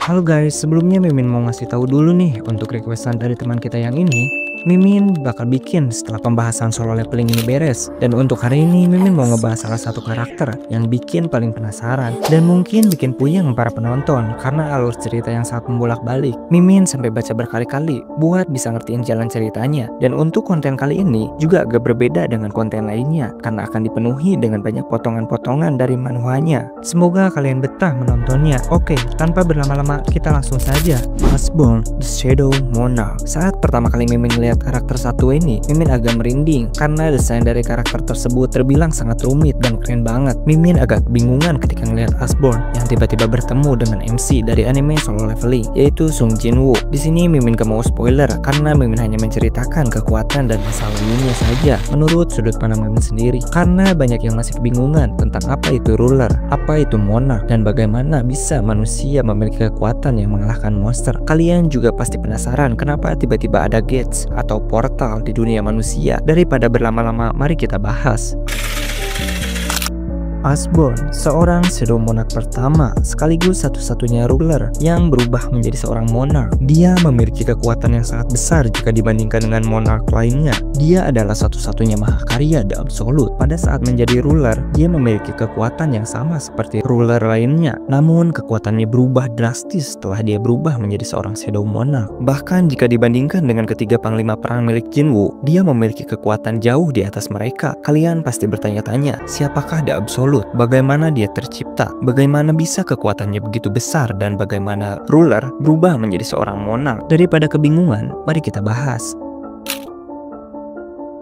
Halo guys, sebelumnya Mimin mau ngasih tahu dulu nih untuk requestan dari teman kita yang ini. Mimin bakal bikin setelah pembahasan solo leveling ini beres. Dan untuk hari ini Mimin mau ngebahas salah satu karakter yang bikin paling penasaran dan mungkin bikin puyeng para penonton karena alur cerita yang sangat membolak-balik. Mimin sampai baca berkali-kali buat bisa ngertiin jalan ceritanya. Dan untuk konten kali ini juga agak berbeda dengan konten lainnya karena akan dipenuhi dengan banyak potongan-potongan dari manuanya. Semoga kalian betah menontonnya. Oke, tanpa berlama-lama kita langsung saja. Asborn The Shadow Monarch. Saat pertama kali Mimin lihat karakter satu ini, Mimin agak merinding karena desain dari karakter tersebut terbilang sangat rumit dan keren banget. Mimin agak bingungan ketika ngelihat Asborn yang tiba-tiba bertemu dengan MC dari anime Solo Leveling, yaitu Sung Jinwoo. Di sini Mimin gak mau spoiler karena Mimin hanya menceritakan kekuatan dan masa lalunya saja menurut sudut pandang Mimin sendiri, karena banyak yang masih kebingungan tentang apa itu ruler, apa itu monarch, dan bagaimana bisa manusia memiliki kekuatan yang mengalahkan monster. Kalian juga pasti penasaran kenapa tiba-tiba ada gates atau portal di dunia manusia. Daripada berlama-lama, mari kita bahas. Asborn, seorang Shadow Monarch pertama sekaligus satu-satunya ruler yang berubah menjadi seorang monarch. Dia memiliki kekuatan yang sangat besar jika dibandingkan dengan monarch lainnya. Dia adalah satu-satunya mahakarya The Absolute. Pada saat menjadi ruler, dia memiliki kekuatan yang sama seperti ruler lainnya. Namun kekuatannya berubah drastis setelah dia berubah menjadi seorang Shadow Monarch. Bahkan jika dibandingkan dengan ketiga panglima perang milik Jinwoo, dia memiliki kekuatan jauh di atas mereka. Kalian pasti bertanya-tanya, siapakah The Absolute? Bagaimana dia tercipta? Bagaimana bisa kekuatannya begitu besar? Dan bagaimana ruler berubah menjadi seorang monarch? Daripada kebingungan, mari kita bahas.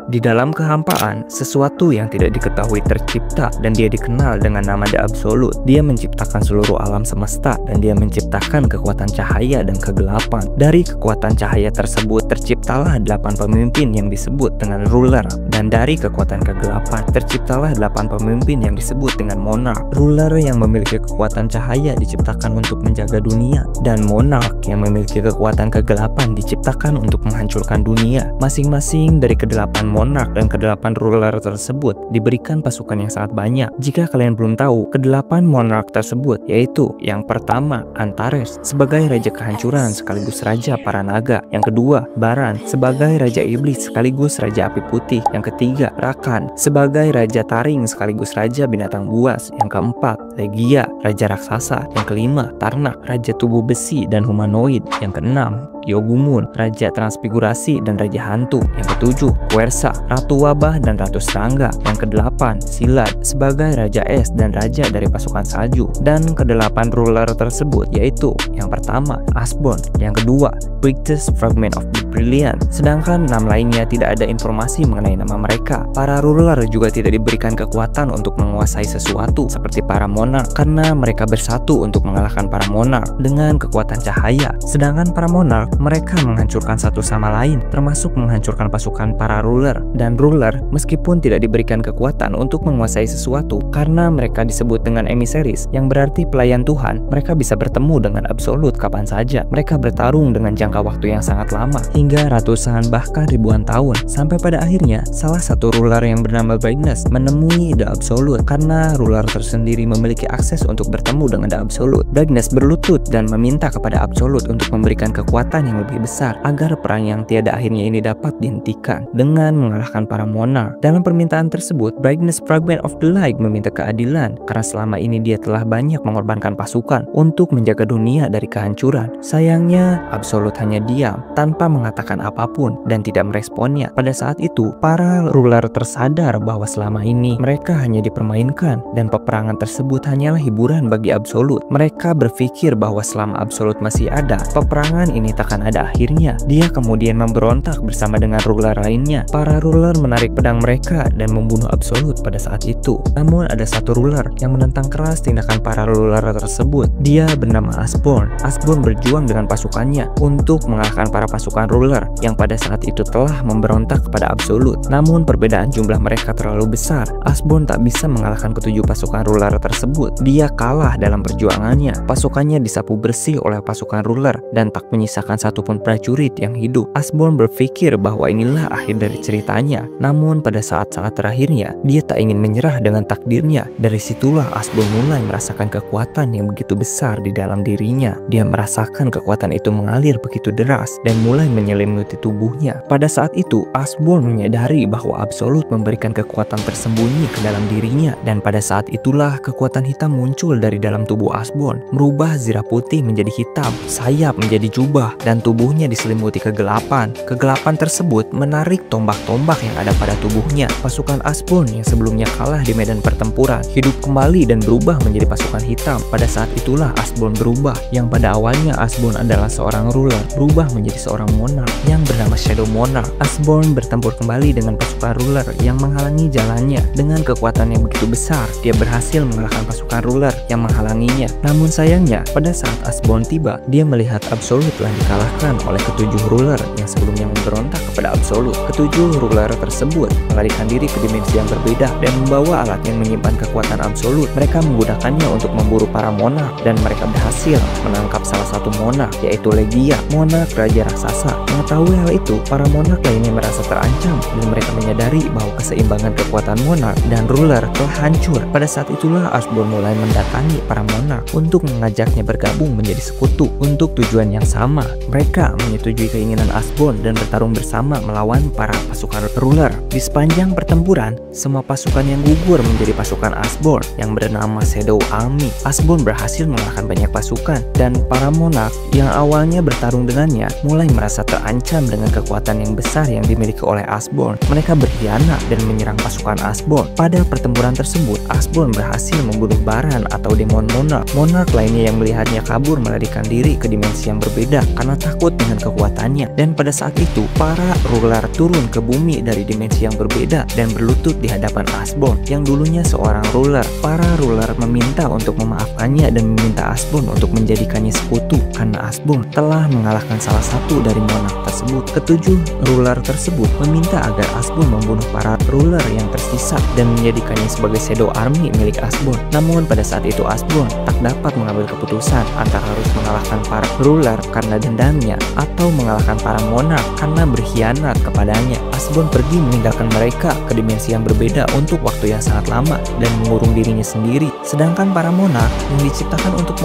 Di dalam kehampaan, sesuatu yang tidak diketahui tercipta dan dia dikenal dengan nama The Absolute. Dia menciptakan seluruh alam semesta dan dia menciptakan kekuatan cahaya dan kegelapan. Dari kekuatan cahaya tersebut terciptalah 8 pemimpin yang disebut dengan ruler, dan dari kekuatan kegelapan terciptalah 8 pemimpin yang disebut dengan monarch. Ruler yang memiliki kekuatan cahaya diciptakan untuk menjaga dunia, dan monarch yang memiliki kekuatan kegelapan diciptakan untuk menghancurkan dunia. Masing-masing dari kedelapan monarch dan kedelapan ruler tersebut diberikan pasukan yang sangat banyak. Jika kalian belum tahu, kedelapan monarch tersebut yaitu yang pertama Antares sebagai raja kehancuran sekaligus raja para naga, yang kedua Baran sebagai raja iblis sekaligus raja api putih, yang ketiga Rakan sebagai raja taring sekaligus raja binatang buas, yang keempat Legia raja raksasa, yang kelima Tarnak raja tubuh besi dan humanoid, yang keenam Yogumun raja transfigurasi dan raja hantu, yang ketujuh Kuersa ratu wabah dan ratu serangga, yang kedelapan Silad sebagai raja es dan raja dari pasukan salju. Dan kedelapan ruler tersebut yaitu yang pertama Asborn, yang kedua Brightus Fragment of the Brilliant. Sedangkan 6 lainnya tidak ada informasi mengenai nama mereka. Para ruler juga tidak diberikan kekuatan untuk menguasai sesuatu seperti para monarch karena mereka bersatu untuk mengalahkan para monarch dengan kekuatan cahaya. Sedangkan para monarch mereka menghancurkan satu sama lain, termasuk menghancurkan pasukan para ruler. Dan ruler meskipun tidak diberikan kekuatan untuk menguasai sesuatu karena mereka disebut dengan emissaries, yang berarti pelayan Tuhan, mereka bisa bertemu dengan Absolute kapan saja. Mereka bertarung dengan jangka waktu yang sangat lama hingga ratusan bahkan ribuan tahun, sampai pada akhirnya salah satu ruler yang bernama Brightness menemui The Absolute. Karena ruler tersendiri memiliki akses untuk bertemu dengan The Absolute, Brightness berlutut dan meminta kepada Absolute untuk memberikan kekuatan yang lebih besar agar perang yang tiada akhirnya ini dapat dihentikan dengan mengalahkan para monarch. Dalam permintaan tersebut, Brightness Fragment of the Light meminta keadilan karena selama ini dia telah banyak mengorbankan pasukan untuk menjaga dunia dari kehancuran. Sayangnya, Absolute hanya diam tanpa mengatakan apapun dan tidak meresponnya. Pada saat itu, para ruler tersadar bahwa selama ini mereka hanya dipermainkan dan peperangan tersebut hanyalah hiburan bagi Absolute. Mereka berpikir bahwa selama Absolute masih ada, peperangan ini takkan ada akhirnya. Dia kemudian memberontak bersama dengan ruler lainnya. Para ruler menarik pedang mereka dan membunuh Absolute pada saat itu. Namun ada satu ruler yang menentang keras tindakan para ruler tersebut. Dia bernama Asborn. Asborn berjuang dengan pasukannya untuk mengalahkan para pasukan ruler yang pada saat itu telah memberontak kepada Absolute. Namun perbedaan jumlah mereka terlalu besar. Asborn tak bisa mengalahkan ketujuh pasukan ruler tersebut. Dia kalah dalam perjuangannya. Pasukannya disapu bersih oleh pasukan ruler dan tak menyisakan satupun prajurit yang hidup. Asborn berpikir bahwa inilah akhir dari cerita cita-citanya. Namun pada saat-saat terakhirnya, dia tak ingin menyerah dengan takdirnya. Dari situlah Asbon mulai merasakan kekuatan yang begitu besar di dalam dirinya. Dia merasakan kekuatan itu mengalir begitu deras dan mulai menyelimuti tubuhnya. Pada saat itu, Asbon menyadari bahwa Absolut memberikan kekuatan tersembunyi ke dalam dirinya. Dan pada saat itulah kekuatan hitam muncul dari dalam tubuh Asbon, merubah zirah putih menjadi hitam, sayap menjadi jubah, dan tubuhnya diselimuti kegelapan. Kegelapan tersebut menarik tombak-tombak yang ada pada tubuhnya. Pasukan Asbon yang sebelumnya kalah di medan pertempuran hidup kembali dan berubah menjadi pasukan hitam. Pada saat itulah Asbon berubah. Yang pada awalnya Asbon adalah seorang ruler, berubah menjadi seorang monark yang bernama Shadow Monarch. Asbon bertempur kembali dengan pasukan ruler yang menghalangi jalannya. Dengan kekuatan yang begitu besar, dia berhasil mengalahkan pasukan ruler yang menghalanginya. Namun sayangnya, pada saat Asbon tiba, dia melihat Absolut telah dikalahkan oleh ketujuh ruler yang sebelumnya memberontak kepada Absolut. Ketujuh ruler tersebut melarikan diri ke dimensi yang berbeda dan membawa alat yang menyimpan kekuatan Absolut. Mereka menggunakannya untuk memburu para monark dan mereka berhasil menangkap salah satu monark, yaitu Legia, monark raja raksasa. Mengetahui hal itu, para monark lainnya merasa terancam dan mereka menyadari bahwa keseimbangan kekuatan monark dan ruler telah hancur. Pada saat itulah Asbon mulai mendatangi para monark untuk mengajaknya bergabung menjadi sekutu untuk tujuan yang sama. Mereka menyetujui keinginan Asbon dan bertarung bersama melawan para pasukan ruler. Di sepanjang pertempuran, semua pasukan yang gugur menjadi pasukan Asbon yang bernama Shadow Army. Asbon berhasil mengalahkan banyak pasukan dan para monark yang awalnya bertarung dengannya mulai merasa terancam dengan kekuatan yang besar yang dimiliki oleh Asbon. Mereka berkhianat dan menyerang pasukan Asbon. Pada pertempuran tersebut, Asbon berhasil membunuh Baran atau Demon Monarch. Monark lainnya yang melihatnya kabur melarikan diri ke dimensi yang berbeda karena takut dengan kekuatannya. Dan pada saat itu, para ruler turun ke bumi dari dimensi yang berbeda dan berlutut di hadapan Asbon yang dulunya seorang ruler. Para ruler meminta untuk memaafkannya dan meminta Asbon untuk menjadikannya sekutu karena Asbon telah mengalahkan salah satu dari monark tersebut. Ketujuh ruler tersebut meminta agar Asbon membunuh para ruler yang tersisa dan menjadikannya sebagai Shadow Army milik Asbon. Namun pada saat itu Asbon tak dapat mengambil keputusan antara harus mengalahkan para ruler karena dendamnya atau mengalahkan para monark karena berkhianat kepadanya. Asbon pergi meninggalkan mereka ke dimensi yang berbeda untuk waktu yang sangat lama dan mengurung dirinya sendiri. Sedangkan para monark yang diciptakan untuk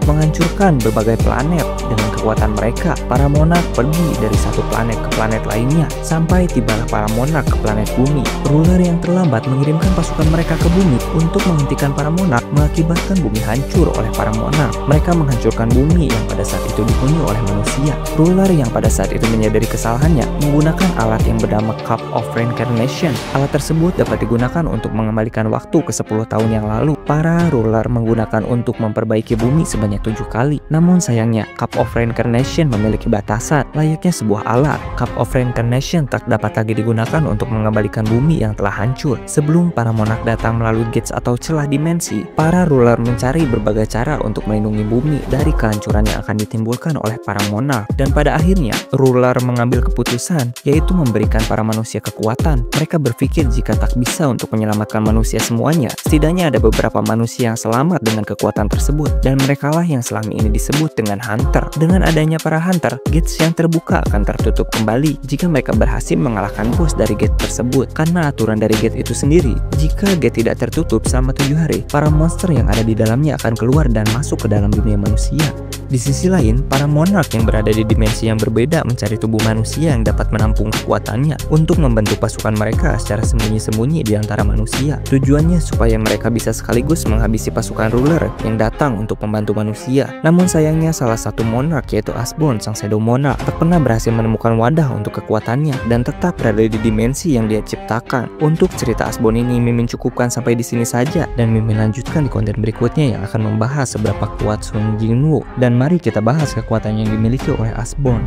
menghancurkan berbagai planet dengan kekuatan mereka. Para monark pergi dari satu planet ke planet lainnya sampai tibalah para monark ke planet bumi. Ruler yang terlambat mengirimkan pasukan mereka ke bumi untuk menghentikan para monark, mengakibatkan bumi hancur oleh para monark. Mereka menghancurkan bumi yang pada saat itu dihuni oleh manusia. Ruler yang pada saat itu menyadari kesalahannya menggunakan alat yang bernama Cup of Reincarnation. Alat tersebut dapat digunakan untuk mengembalikan waktu ke 10 tahun yang lalu. Para ruler menggunakan untuk memperbaiki bumi sebanyak 7 kali. Namun sayangnya, Cup of Reincarnation memiliki batasan layaknya sebuah alat. Cup of Reincarnation tak dapat lagi digunakan untuk mengembalikan bumi yang telah hancur. Sebelum para monark datang melalui gates atau celah dimensi, para ruler mencari berbagai cara untuk melindungi bumi dari kehancuran yang akan ditimbulkan oleh para monark. Dan pada akhirnya, ruler mengambil keputusan yaitu memberikan para manusia kekuatan. Mereka berpikir jika tak bisa untuk menyelamatkan manusia semuanya, setidaknya ada beberapa manusia yang selamat dengan kekuatan tersebut, dan merekalah yang selama ini disebut dengan hunter. Dengan adanya para hunter, gates yang terbuka akan tertutup kembali jika mereka berhasil mengalahkan bos dari gate tersebut. Karena aturan dari gate itu sendiri, jika gate tidak tertutup selama 7 hari, para monster yang ada di dalamnya akan keluar dan masuk ke dalam dunia manusia. Di sisi lain, para monark yang berada di dimensi yang berbeda mencari tubuh manusia yang dapat menampung kekuatannya untuk membentuk pasukan mereka secara sembunyi-sembunyi di antara manusia. Tujuannya supaya mereka bisa sekaligus menghabisi pasukan ruler yang datang untuk membantu manusia. Namun sayangnya salah satu monark yaitu Asbon, sang Shadow Monarch, tak pernah berhasil menemukan wadah untuk kekuatannya dan tetap berada di dimensi yang dia ciptakan. Untuk cerita Asbon ini Mimin cukupkan sampai di sini saja dan Mimin lanjutkan di konten berikutnya yang akan membahas seberapa kuat Sung Jinwoo. Dan mari kita bahas kekuatan yang dimiliki oleh Asbon.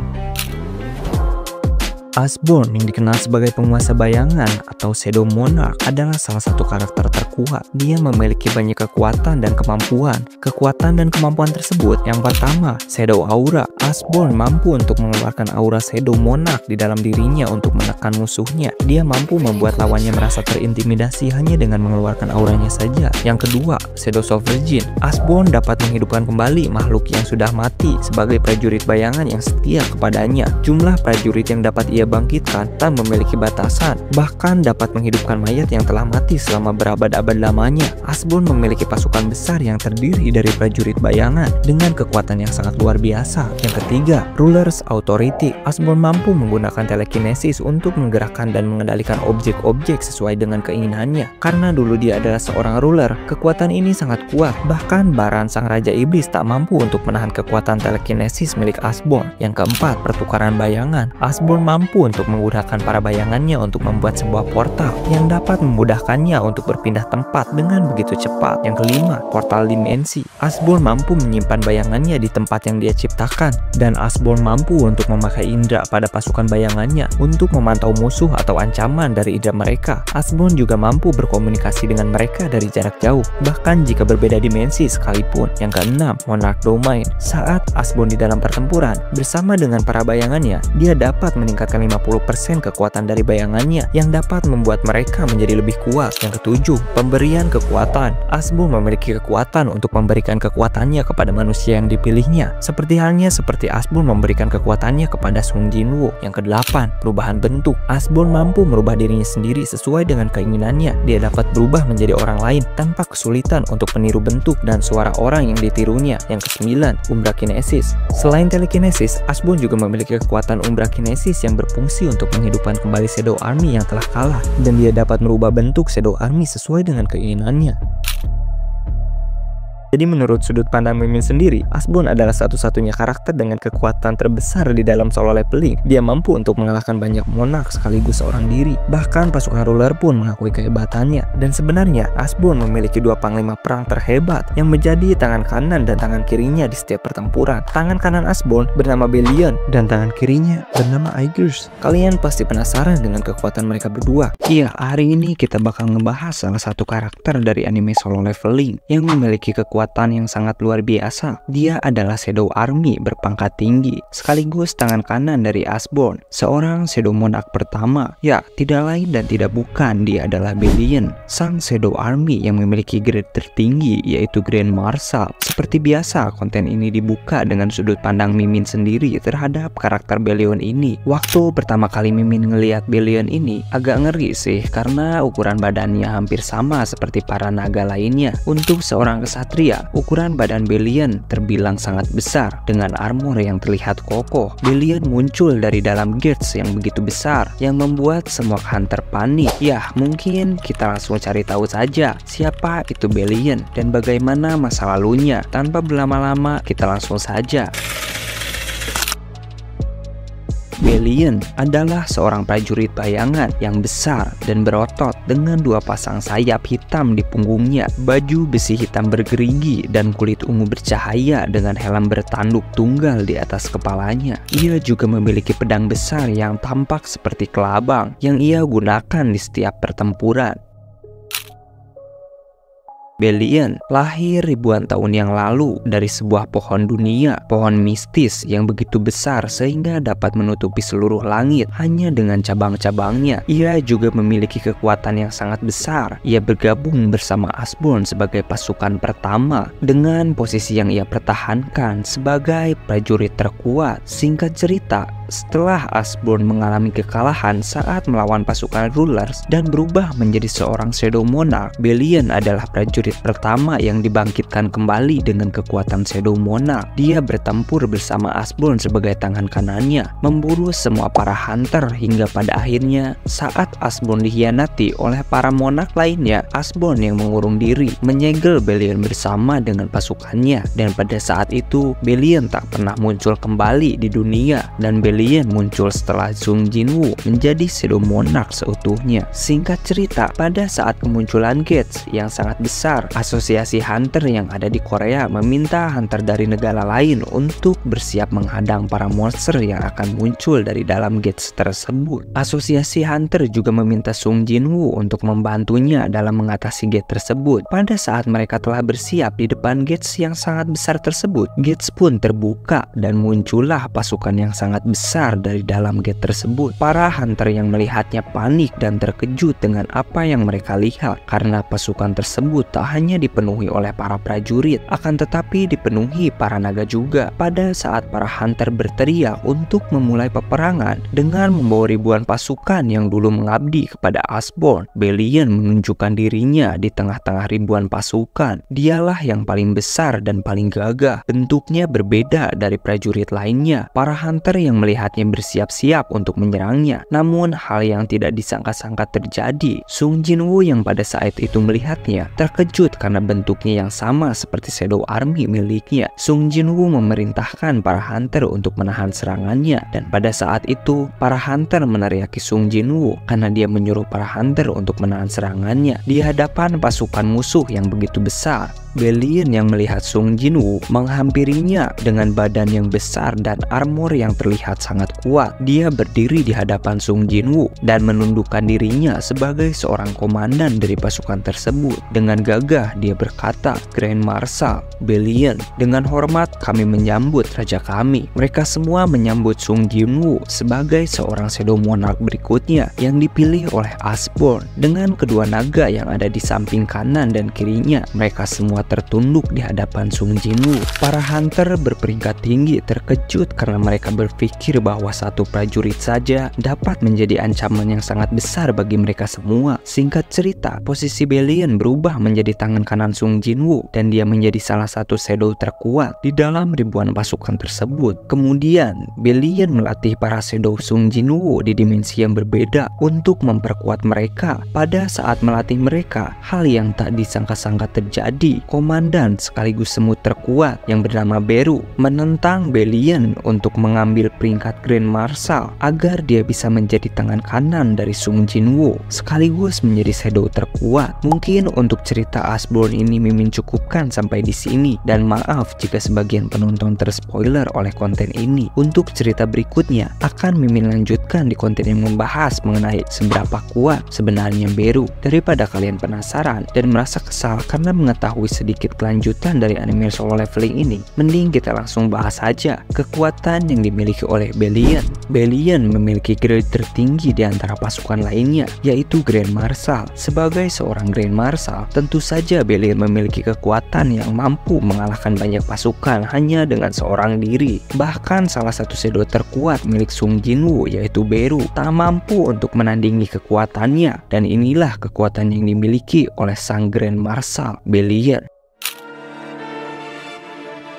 Asbon yang dikenal sebagai penguasa bayangan atau Shadow Monarch adalah salah satu karakter terkuat. Dia memiliki banyak kekuatan dan kemampuan. Kekuatan dan kemampuan tersebut, yang pertama, Shadow Aura. Asbon mampu untuk mengeluarkan aura Shadow Monarch di dalam dirinya untuk menekan musuhnya. Dia mampu membuat lawannya merasa terintimidasi hanya dengan mengeluarkan auranya saja. Yang kedua, Shadow Sovereign. Asbon dapat menghidupkan kembali makhluk yang sudah mati sebagai prajurit bayangan yang setia kepadanya. Jumlah prajurit yang dapat ia dia bangkitkan tak memiliki batasan, bahkan dapat menghidupkan mayat yang telah mati selama berabad-abad lamanya. Asbone memiliki pasukan besar yang terdiri dari prajurit bayangan dengan kekuatan yang sangat luar biasa. Yang ketiga, Ruler's Authority. Asbone mampu menggunakan telekinesis untuk menggerakkan dan mengendalikan objek-objek sesuai dengan keinginannya. Karena dulu dia adalah seorang ruler, kekuatan ini sangat kuat. Bahkan Baran sang Raja Iblis tak mampu untuk menahan kekuatan telekinesis milik Asbone. Yang keempat, pertukaran bayangan. Asbone mampu untuk menggunakan para bayangannya untuk membuat sebuah portal yang dapat memudahkannya untuk berpindah tempat dengan begitu cepat. Yang kelima, portal dimensi. Asbone mampu menyimpan bayangannya di tempat yang dia ciptakan, dan Asbone mampu untuk memakai indera pada pasukan bayangannya untuk memantau musuh atau ancaman dari indera mereka. Asbone juga mampu berkomunikasi dengan mereka dari jarak jauh, bahkan jika berbeda dimensi sekalipun. Yang keenam, Monarch Domain. Saat Asbone di dalam pertempuran bersama dengan para bayangannya, dia dapat meningkatkan 50% kekuatan dari bayangannya yang dapat membuat mereka menjadi lebih kuat. Yang ketujuh, pemberian kekuatan. Asbone memiliki kekuatan untuk memberikan kekuatannya kepada manusia yang dipilihnya, seperti halnya seperti Asbone memberikan kekuatannya kepada Sung Jinwoo. Yang kedelapan, perubahan bentuk. Asbone mampu merubah dirinya sendiri sesuai dengan keinginannya. Dia dapat berubah menjadi orang lain tanpa kesulitan untuk meniru bentuk dan suara orang yang ditirunya. Yang kesembilan, Umbra Kinesis. Selain telekinesis, Asbone juga memiliki kekuatan Umbra Kinesis yang berfungsi untuk menghidupkan kembali Shadow Army yang telah kalah, dan dia dapat merubah bentuk Shadow Army sesuai dengan keinginannya. Jadi menurut sudut pandang Mimin sendiri, Asbone adalah satu-satunya karakter dengan kekuatan terbesar di dalam solo leveling. Dia mampu untuk mengalahkan banyak monark sekaligus seorang diri. Bahkan pasukan ruler pun mengakui kehebatannya. Dan sebenarnya Asbone memiliki dua panglima perang terhebat yang menjadi tangan kanan dan tangan kirinya di setiap pertempuran. Tangan kanan Asbone bernama Belian dan tangan kirinya bernama Aegis. Kalian pasti penasaran dengan kekuatan mereka berdua. Iya, hari ini kita bakal ngebahas salah satu karakter dari anime solo leveling yang memiliki kekuatan yang sangat luar biasa. Dia adalah Shadow Army berpangkat tinggi, sekaligus tangan kanan dari Asbone, seorang Shadow Monarch pertama. Ya, tidak lain dan tidak bukan, dia adalah Belian, sang Shadow Army yang memiliki grade tertinggi yaitu Grand Marshal. Seperti biasa, konten ini dibuka dengan sudut pandang Mimin sendiri terhadap karakter Belian ini. Waktu pertama kali Mimin ngelihat Belian ini agak ngeri sih, karena ukuran badannya hampir sama seperti para naga lainnya. Untuk seorang kesatria, ukuran badan Belian terbilang sangat besar dengan armor yang terlihat kokoh. Belian muncul dari dalam gates yang begitu besar yang membuat semua hunter panik. Ya, mungkin kita langsung cari tahu saja siapa itu Belian dan bagaimana masa lalunya. Tanpa berlama-lama, kita langsung saja. Belian adalah seorang prajurit bayangan yang besar dan berotot dengan dua pasang sayap hitam di punggungnya, baju besi hitam bergerigi, dan kulit ungu bercahaya dengan helm bertanduk tunggal di atas kepalanya. Ia juga memiliki pedang besar yang tampak seperti kelabang yang ia gunakan di setiap pertempuran. Belian lahir ribuan tahun yang lalu dari sebuah pohon dunia, pohon mistis yang begitu besar sehingga dapat menutupi seluruh langit hanya dengan cabang-cabangnya. Ia juga memiliki kekuatan yang sangat besar. Ia bergabung bersama Asbone sebagai pasukan pertama dengan posisi yang ia pertahankan sebagai prajurit terkuat. Singkat cerita, setelah Asbone mengalami kekalahan saat melawan pasukan rulers dan berubah menjadi seorang Shadow Monarch, Belian adalah prajurit pertama yang dibangkitkan kembali dengan kekuatan Shadow Monarch. Dia bertempur bersama Asbone sebagai tangan kanannya, memburu semua para hunter hingga pada akhirnya saat Asbone dikhianati oleh para monarch lainnya, Asbone yang mengurung diri menyegel Belian bersama dengan pasukannya, dan pada saat itu Belian tak pernah muncul kembali di dunia, dan Belian muncul setelah Sung Jinwoo menjadi Shadow Monarch seutuhnya. Singkat cerita, pada saat kemunculan gates yang sangat besar, asosiasi hunter yang ada di Korea meminta hunter dari negara lain untuk bersiap menghadang para monster yang akan muncul dari dalam gates tersebut. Asosiasi hunter juga meminta Sung Jinwoo untuk membantunya dalam mengatasi gate tersebut. Pada saat mereka telah bersiap di depan gates yang sangat besar tersebut, gates pun terbuka dan muncullah pasukan yang sangat besar besar dari dalam gate tersebut. Para hunter yang melihatnya panik dan terkejut dengan apa yang mereka lihat, karena pasukan tersebut tak hanya dipenuhi oleh para prajurit, akan tetapi dipenuhi para naga juga. Pada saat para hunter berteriak untuk memulai peperangan dengan membawa ribuan pasukan yang dulu mengabdi kepada Iceborne, Belian menunjukkan dirinya di tengah-tengah ribuan pasukan. Dialah yang paling besar dan paling gagah. Bentuknya berbeda dari prajurit lainnya. Para hunter yang melihatnya bersiap-siap untuk menyerangnya. Namun hal yang tidak disangka-sangka terjadi. Sung Jinwoo yang pada saat itu melihatnya terkejut karena bentuknya yang sama seperti Shadow Army miliknya. Sung Jinwoo memerintahkan para hunter untuk menahan serangannya, dan pada saat itu para hunter meneriaki Sung Jinwoo karena dia menyuruh para hunter untuk menahan serangannya di hadapan pasukan musuh yang begitu besar. Belian yang melihat Sung Jinwoo menghampirinya dengan badan yang besar dan armor yang terlihat sangat kuat. Dia berdiri di hadapan Sung Jinwoo dan menundukkan dirinya sebagai seorang komandan dari pasukan tersebut. Dengan gagah dia berkata, "Grand Marshal Belian, dengan hormat kami menyambut raja kami." Mereka semua menyambut Sung Jinwoo sebagai seorang Shadow Monarch berikutnya yang dipilih oleh Iceborne. Dengan kedua naga yang ada di samping kanan dan kirinya, mereka semua tertunduk di hadapan Sung Jinwoo. Para hunter berperingkat tinggi terkejut karena mereka berpikir bahwa satu prajurit saja dapat menjadi ancaman yang sangat besar bagi mereka semua. Singkat cerita, posisi Belian berubah menjadi tangan kanan Sung Jinwoo dan dia menjadi salah satu shadow terkuat di dalam ribuan pasukan tersebut. Kemudian, Belian melatih para shadow Sung Jinwoo di dimensi yang berbeda untuk memperkuat mereka. Pada saat melatih mereka, hal yang tak disangka-sangka terjadi. Komandan sekaligus semut terkuat yang bernama Beru menentang Belian untuk mengambil peringkat Grand Marshal agar dia bisa menjadi tangan kanan dari Sung Jinwoo sekaligus menjadi shadow terkuat. Mungkin untuk cerita Iceborne ini Mimin cukupkan sampai di sini, dan maaf jika sebagian penonton terspoiler oleh konten ini. Untuk cerita berikutnya akan Mimin lanjutkan di konten yang membahas mengenai seberapa kuat sebenarnya Beru. Daripada kalian penasaran dan merasa kesal karena mengetahui sedikit kelanjutan dari anime Solo Leveling ini, mending kita langsung bahas saja kekuatan yang dimiliki oleh Belian. Belian memiliki grade tertinggi di antara pasukan lainnya, yaitu Grand Marshal. Sebagai seorang Grand Marshal, tentu saja Belian memiliki kekuatan yang mampu mengalahkan banyak pasukan hanya dengan seorang diri. Bahkan salah satu shadow terkuat milik Sung Jinwoo, yaitu Beru, tak mampu untuk menandingi kekuatannya, dan inilah kekuatan yang dimiliki oleh sang Grand Marshal Belian.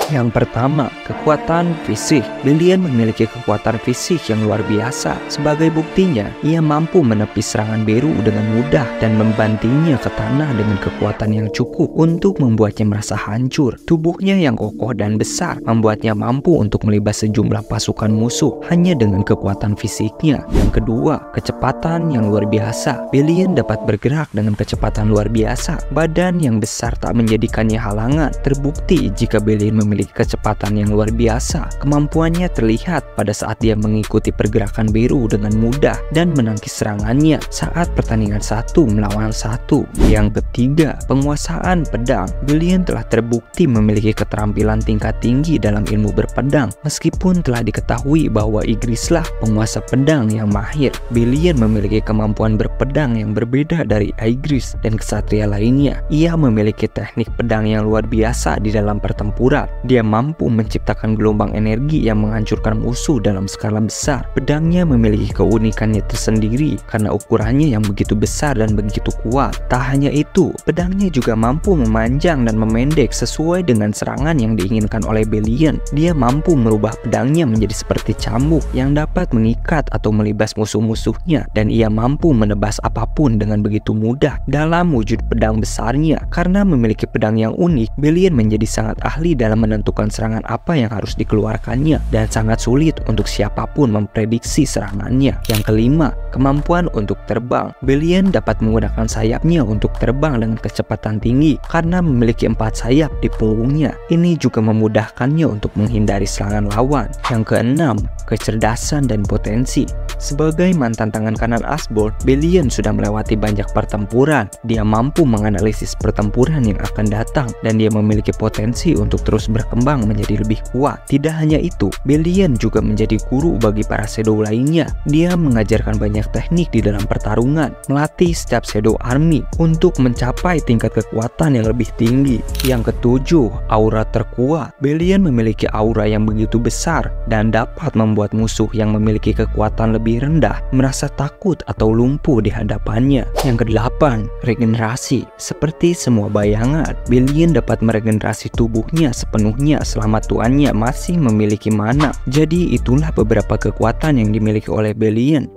Yang pertama, kekuatan fisik. Belian memiliki kekuatan fisik yang luar biasa. Sebagai buktinya, ia mampu menepis serangan Beru dengan mudah dan membantingnya ke tanah dengan kekuatan yang cukup untuk membuatnya merasa hancur. Tubuhnya yang kokoh dan besar membuatnya mampu untuk melibas sejumlah pasukan musuh hanya dengan kekuatan fisiknya. Yang kedua, kecepatan yang luar biasa. Belian dapat bergerak dengan kecepatan luar biasa. Badan yang besar tak menjadikannya halangan. Terbukti jika Belian memiliki kecepatan yang luar biasa. Kemampuannya terlihat pada saat dia mengikuti pergerakan Beru dengan mudah dan menangkis serangannya saat pertandingan 1 melawan 1. Yang ketiga, penguasaan pedang. Belian telah terbukti memiliki keterampilan tingkat tinggi dalam ilmu berpedang. Meskipun telah diketahui bahwa Ygritte lah penguasa pedang yang mahir, Belian memiliki kemampuan berpedang yang berbeda dari Ygritte dan kesatria lainnya. Ia memiliki teknik pedang yang luar biasa di dalam pertempuran. Dia mampu menciptakan gelombang energi yang menghancurkan musuh dalam skala besar. Pedangnya memiliki keunikannya tersendiri karena ukurannya yang begitu besar dan begitu kuat. Tak hanya itu, pedangnya juga mampu memanjang dan memendek sesuai dengan serangan yang diinginkan oleh Belian. Dia mampu merubah pedangnya menjadi seperti cambuk yang dapat mengikat atau melibas musuh-musuhnya, dan ia mampu menebas apapun dengan begitu mudah dalam wujud pedang besarnya. Karena memiliki pedang yang unik, Belian menjadi sangat ahli dalam menentukan serangan apa yang harus dikeluarkannya, dan sangat sulit untuk siapapun memprediksi serangannya. Yang kelima, kemampuan untuk terbang. Belian dapat menggunakan sayapnya untuk terbang dengan kecepatan tinggi karena memiliki 4 sayap di punggungnya. Ini juga memudahkannya untuk menghindari serangan lawan. Yang keenam, kecerdasan dan potensi. Sebagai mantan tangan kanan Asborn, Belian sudah melewati banyak pertempuran. Dia mampu menganalisis pertempuran yang akan datang dan dia memiliki potensi untuk terus berkembang menjadi lebih kuat. Tidak hanya itu, Belian juga menjadi guru bagi para Shadow lainnya. Dia mengajarkan banyak teknik di dalam pertarungan, melatih setiap Shadow Army untuk mencapai tingkat kekuatan yang lebih tinggi. Yang ketujuh, aura terkuat. Belian memiliki aura yang begitu besar dan dapat membuat musuh yang memiliki kekuatan lebih rendah merasa takut atau lumpuh di hadapannya. Yang kedelapan, regenerasi. Seperti semua bayangan, Belian dapat meregenerasi tubuhnya sepenuhnya selama tuannya masih memiliki mana. Jadi itulah beberapa kekuatan yang dimiliki oleh Belian.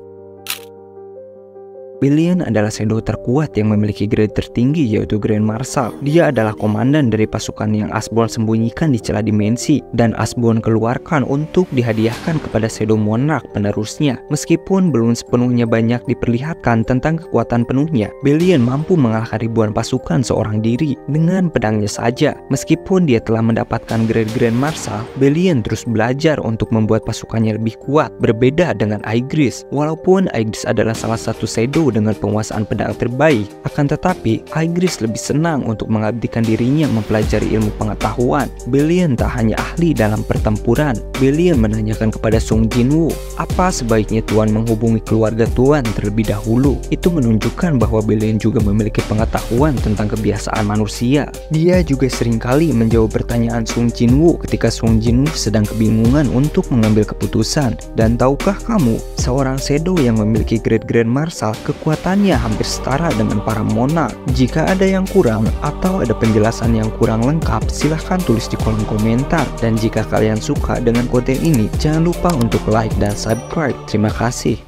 Belian adalah Shadow terkuat yang memiliki grade tertinggi, yaitu Grand Marshal. Dia adalah komandan dari pasukan yang Asborn sembunyikan di celah dimensi dan Asborn keluarkan untuk dihadiahkan kepada Shadow Monarch penerusnya. Meskipun belum sepenuhnya banyak diperlihatkan tentang kekuatan penuhnya, Belian mampu mengalahkan ribuan pasukan seorang diri dengan pedangnya saja. Meskipun dia telah mendapatkan grade Grand Marshal, Belian terus belajar untuk membuat pasukannya lebih kuat. Berbeda dengan Aigris, walaupun Aigris adalah salah satu Shadow dengan penguasaan pedang terbaik, akan tetapi Aigris lebih senang untuk mengabdikan dirinya mempelajari ilmu pengetahuan. Belian tak hanya ahli dalam pertempuran. Belian menanyakan kepada Sung Jinwoo, apa sebaiknya Tuan menghubungi keluarga Tuan terlebih dahulu. Itu menunjukkan bahwa Belian juga memiliki pengetahuan tentang kebiasaan manusia. Dia juga seringkali menjawab pertanyaan Sung Jinwoo ketika Sung Jinwoo sedang kebingungan untuk mengambil keputusan. Dan tahukah kamu, seorang Shadow yang memiliki grade Grand Marshal kekuatannya hampir setara dengan para monarch. Jika ada yang kurang atau ada penjelasan yang kurang lengkap, silahkan tulis di kolom komentar. Dan jika kalian suka dengan konten ini, jangan lupa untuk like dan subscribe. Terima kasih.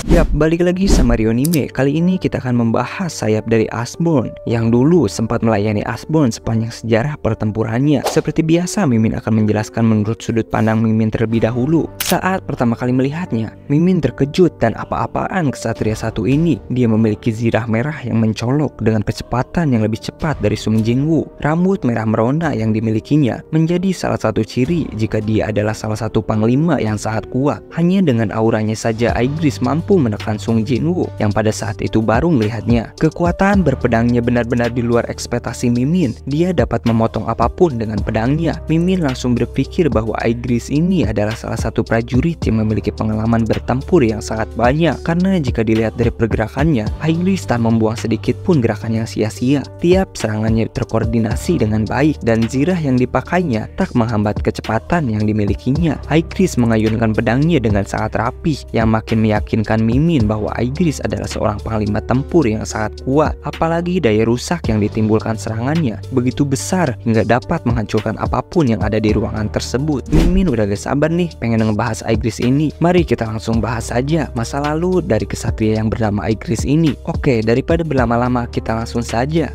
Yap, balik lagi sama Ryonime. Kali ini kita akan membahas sayap dari Asborn yang dulu sempat melayani Asborn sepanjang sejarah pertempurannya. Seperti biasa, Mimin akan menjelaskan menurut sudut pandang Mimin terlebih dahulu. Saat pertama kali melihatnya, Mimin terkejut dan apa-apaan kesatria satu ini. Dia memiliki zirah merah yang mencolok dengan kecepatan yang lebih cepat dari Sung Jinwoo. Rambut merah merona yang dimilikinya menjadi salah satu ciri jika dia adalah salah satu panglima yang sangat kuat. Hanya dengan auranya saja Aigris mampu menekan Sung Jinwoo yang pada saat itu baru melihatnya. Kekuatan berpedangnya benar-benar di luar ekspektasi Mimin. Dia dapat memotong apapun dengan pedangnya. Mimin langsung berpikir bahwa Aigris ini adalah salah satu prajurit yang memiliki pengalaman bertempur yang sangat banyak. Karena jika dilihat dari pergerakannya, Aigris tak membuang sedikit pun gerakan yang sia-sia. Tiap serangannya terkoordinasi dengan baik dan zirah yang dipakainya tak menghambat kecepatan yang dimilikinya. Aigris mengayunkan pedangnya dengan sangat rapih yang makin meyakinkan Mimin bahwa Aigris adalah seorang panglima tempur yang sangat kuat. Apalagi daya rusak yang ditimbulkan serangannya begitu besar hingga dapat menghancurkan apapun yang ada di ruangan tersebut. Mimin udah gak sabar nih pengen ngebahas Aigris ini. Mari kita langsung bahas saja masa lalu dari kesatria yang bernama Aigris ini. Oke, daripada berlama-lama kita langsung saja.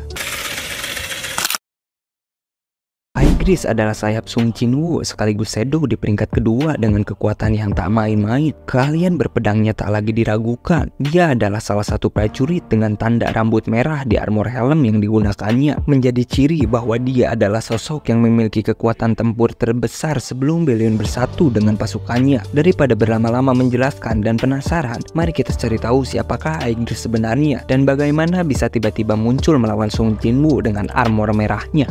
Aigris adalah sayap Sung Jinwoo sekaligus Shadow di peringkat kedua dengan kekuatan yang tak main-main. Keahlian berpedangnya tak lagi diragukan. Dia adalah salah satu prajurit dengan tanda rambut merah di armor helm yang digunakannya, menjadi ciri bahwa dia adalah sosok yang memiliki kekuatan tempur terbesar sebelum Belian bersatu dengan pasukannya. Daripada berlama-lama menjelaskan dan penasaran, mari kita cari tahu siapakah Aigris sebenarnya dan bagaimana bisa tiba-tiba muncul melawan Sung Jinwoo dengan armor merahnya.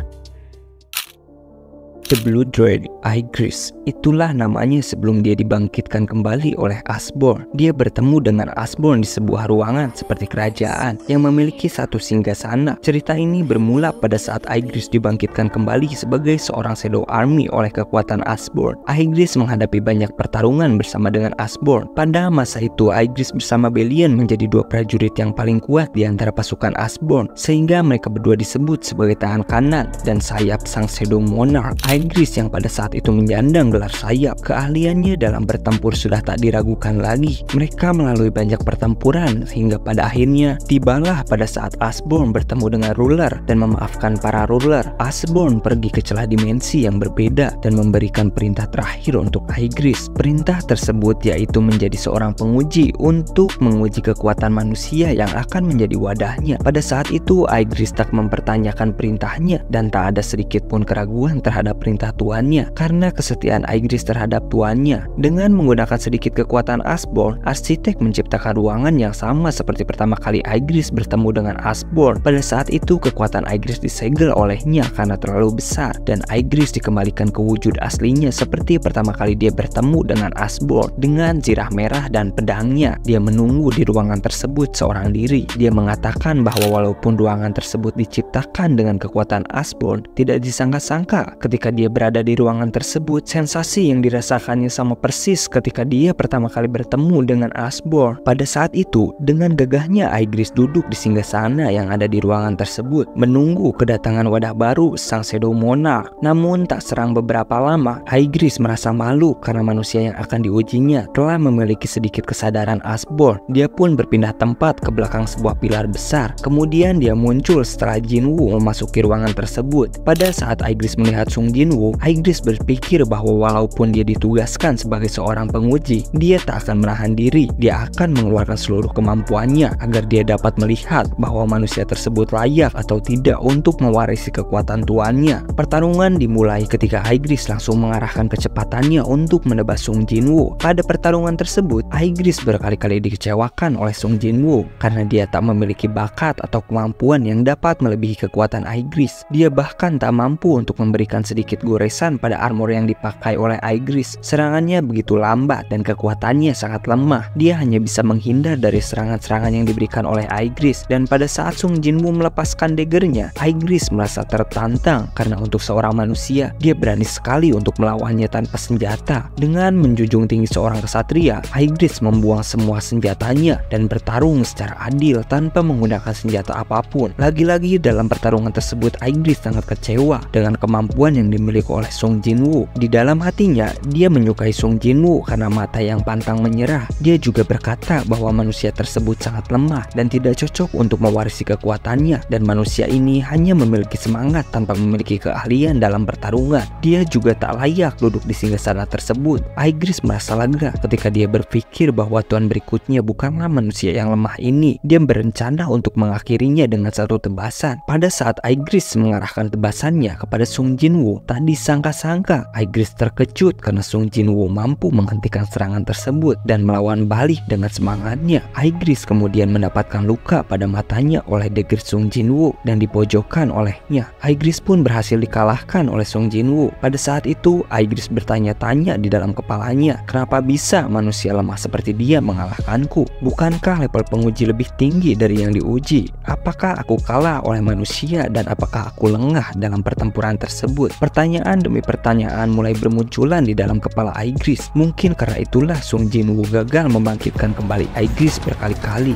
The Blue Dread, Aigris. Itulah namanya sebelum dia dibangkitkan kembali oleh Asborn. Dia bertemu dengan Asborn di sebuah ruangan seperti kerajaan yang memiliki satu singgasana. Cerita ini bermula pada saat Aigris dibangkitkan kembali sebagai seorang Shadow Army oleh kekuatan Asborn. Aigris menghadapi banyak pertarungan bersama dengan Asborn. Pada masa itu, Aigris bersama Belian menjadi dua prajurit yang paling kuat di antara pasukan Asborn, sehingga mereka berdua disebut sebagai tangan kanan dan sayap sang Shadow Monarch. Aegis yang pada saat itu menyandang gelar sayap. Keahliannya dalam bertempur sudah tak diragukan lagi. Mereka melalui banyak pertempuran hingga pada akhirnya tibalah pada saat Asborn bertemu dengan Ruler dan memaafkan para Ruler. Asborn pergi ke celah dimensi yang berbeda dan memberikan perintah terakhir untuk Aegis. Perintah tersebut yaitu menjadi seorang penguji untuk menguji kekuatan manusia yang akan menjadi wadahnya. Pada saat itu Aegis tak mempertanyakan perintahnya dan tak ada sedikit pun keraguan terhadap perintah tuannya karena kesetiaan Aegis terhadap tuannya. Dengan menggunakan sedikit kekuatan Asborn, arsitek menciptakan ruangan yang sama seperti pertama kali Aegis bertemu dengan Asborn. Pada saat itu kekuatan Aegis disegel olehnya karena terlalu besar dan Aegis dikembalikan ke wujud aslinya seperti pertama kali dia bertemu dengan Asborn dengan zirah merah dan pedangnya. Dia menunggu di ruangan tersebut seorang diri. Dia mengatakan bahwa walaupun ruangan tersebut diciptakan dengan kekuatan Asborn, tidak disangka-sangka ketika dia berada di ruangan tersebut, sensasi yang dirasakannya sama persis ketika dia pertama kali bertemu dengan Asborn. Pada saat itu, dengan gagahnya Aegis duduk di singgasana yang ada di ruangan tersebut, menunggu kedatangan wadah baru sang Shadow Monarch. Namun tak serang beberapa lama, Aegis merasa malu karena manusia yang akan diujinya telah memiliki sedikit kesadaran Asborn. Dia pun berpindah tempat ke belakang sebuah pilar besar. Kemudian dia muncul setelah Jinwoo memasuki ruangan tersebut. Pada saat Aegis melihat Sung Jinwoo, Aegis berpikir bahwa walaupun dia ditugaskan sebagai seorang penguji, dia tak akan menahan diri. Dia akan mengeluarkan seluruh kemampuannya agar dia dapat melihat bahwa manusia tersebut layak atau tidak untuk mewarisi kekuatan tuannya. Pertarungan dimulai ketika Aegis langsung mengarahkan kecepatannya untuk menebas Sung Jinwoo. Pada pertarungan tersebut, Aegis berkali-kali dikecewakan oleh Sung Jinwoo karena dia tak memiliki bakat atau kemampuan yang dapat melebihi kekuatan Aegis. Dia bahkan tak mampu untuk memberikan sedikit goresan pada armor yang dipakai oleh Aegis. Serangannya begitu lambat dan kekuatannya sangat lemah. Dia hanya bisa menghindar dari serangan-serangan yang diberikan oleh Aegis. Dan pada saat Sung Jinwoo melepaskan daggernya, Aegis merasa tertantang karena untuk seorang manusia, dia berani sekali untuk melawannya tanpa senjata. Dengan menjunjung tinggi seorang kesatria, Aegis membuang semua senjatanya dan bertarung secara adil tanpa menggunakan senjata apapun. Lagi-lagi dalam pertarungan tersebut, Aegis sangat kecewa dengan kemampuan yang dimiliki oleh Sung Jinwoo. Di dalam hatinya, dia menyukai Sung Jinwoo karena mata yang pantang menyerah. Dia juga berkata bahwa manusia tersebut sangat lemah dan tidak cocok untuk mewarisi kekuatannya, dan manusia ini hanya memiliki semangat tanpa memiliki keahlian dalam pertarungan. Dia juga tak layak duduk di singgasana tersebut. Aegis merasa lega ketika dia berpikir bahwa tuan berikutnya bukanlah manusia yang lemah ini. Dia berencana untuk mengakhirinya dengan satu tebasan. Pada saat Aegis mengarahkan tebasannya kepada Sung Jinwoo, tak disangka-sangka Aegis terkejut karena Sung Jinwoo mampu menghentikan serangan tersebut dan melawan balik dengan semangatnya. Aegis kemudian mendapatkan luka pada matanya oleh dagger Sung Jinwoo dan dipojokkan olehnya. Aegis pun berhasil dikalahkan oleh Sung Jinwoo. Pada saat itu Aegis bertanya-tanya di dalam kepalanya, kenapa bisa manusia lemah seperti dia mengalahkanku? Bukankah level penguji lebih tinggi dari yang diuji? Apakah aku kalah oleh manusia dan apakah aku lengah dalam pertempuran tersebut? Pertanyaan demi pertanyaan mulai bermunculan di dalam kepala Aegis. Mungkin karena itulah Sung Jinwoo gagal membangkitkan kembali Aegis berkali-kali.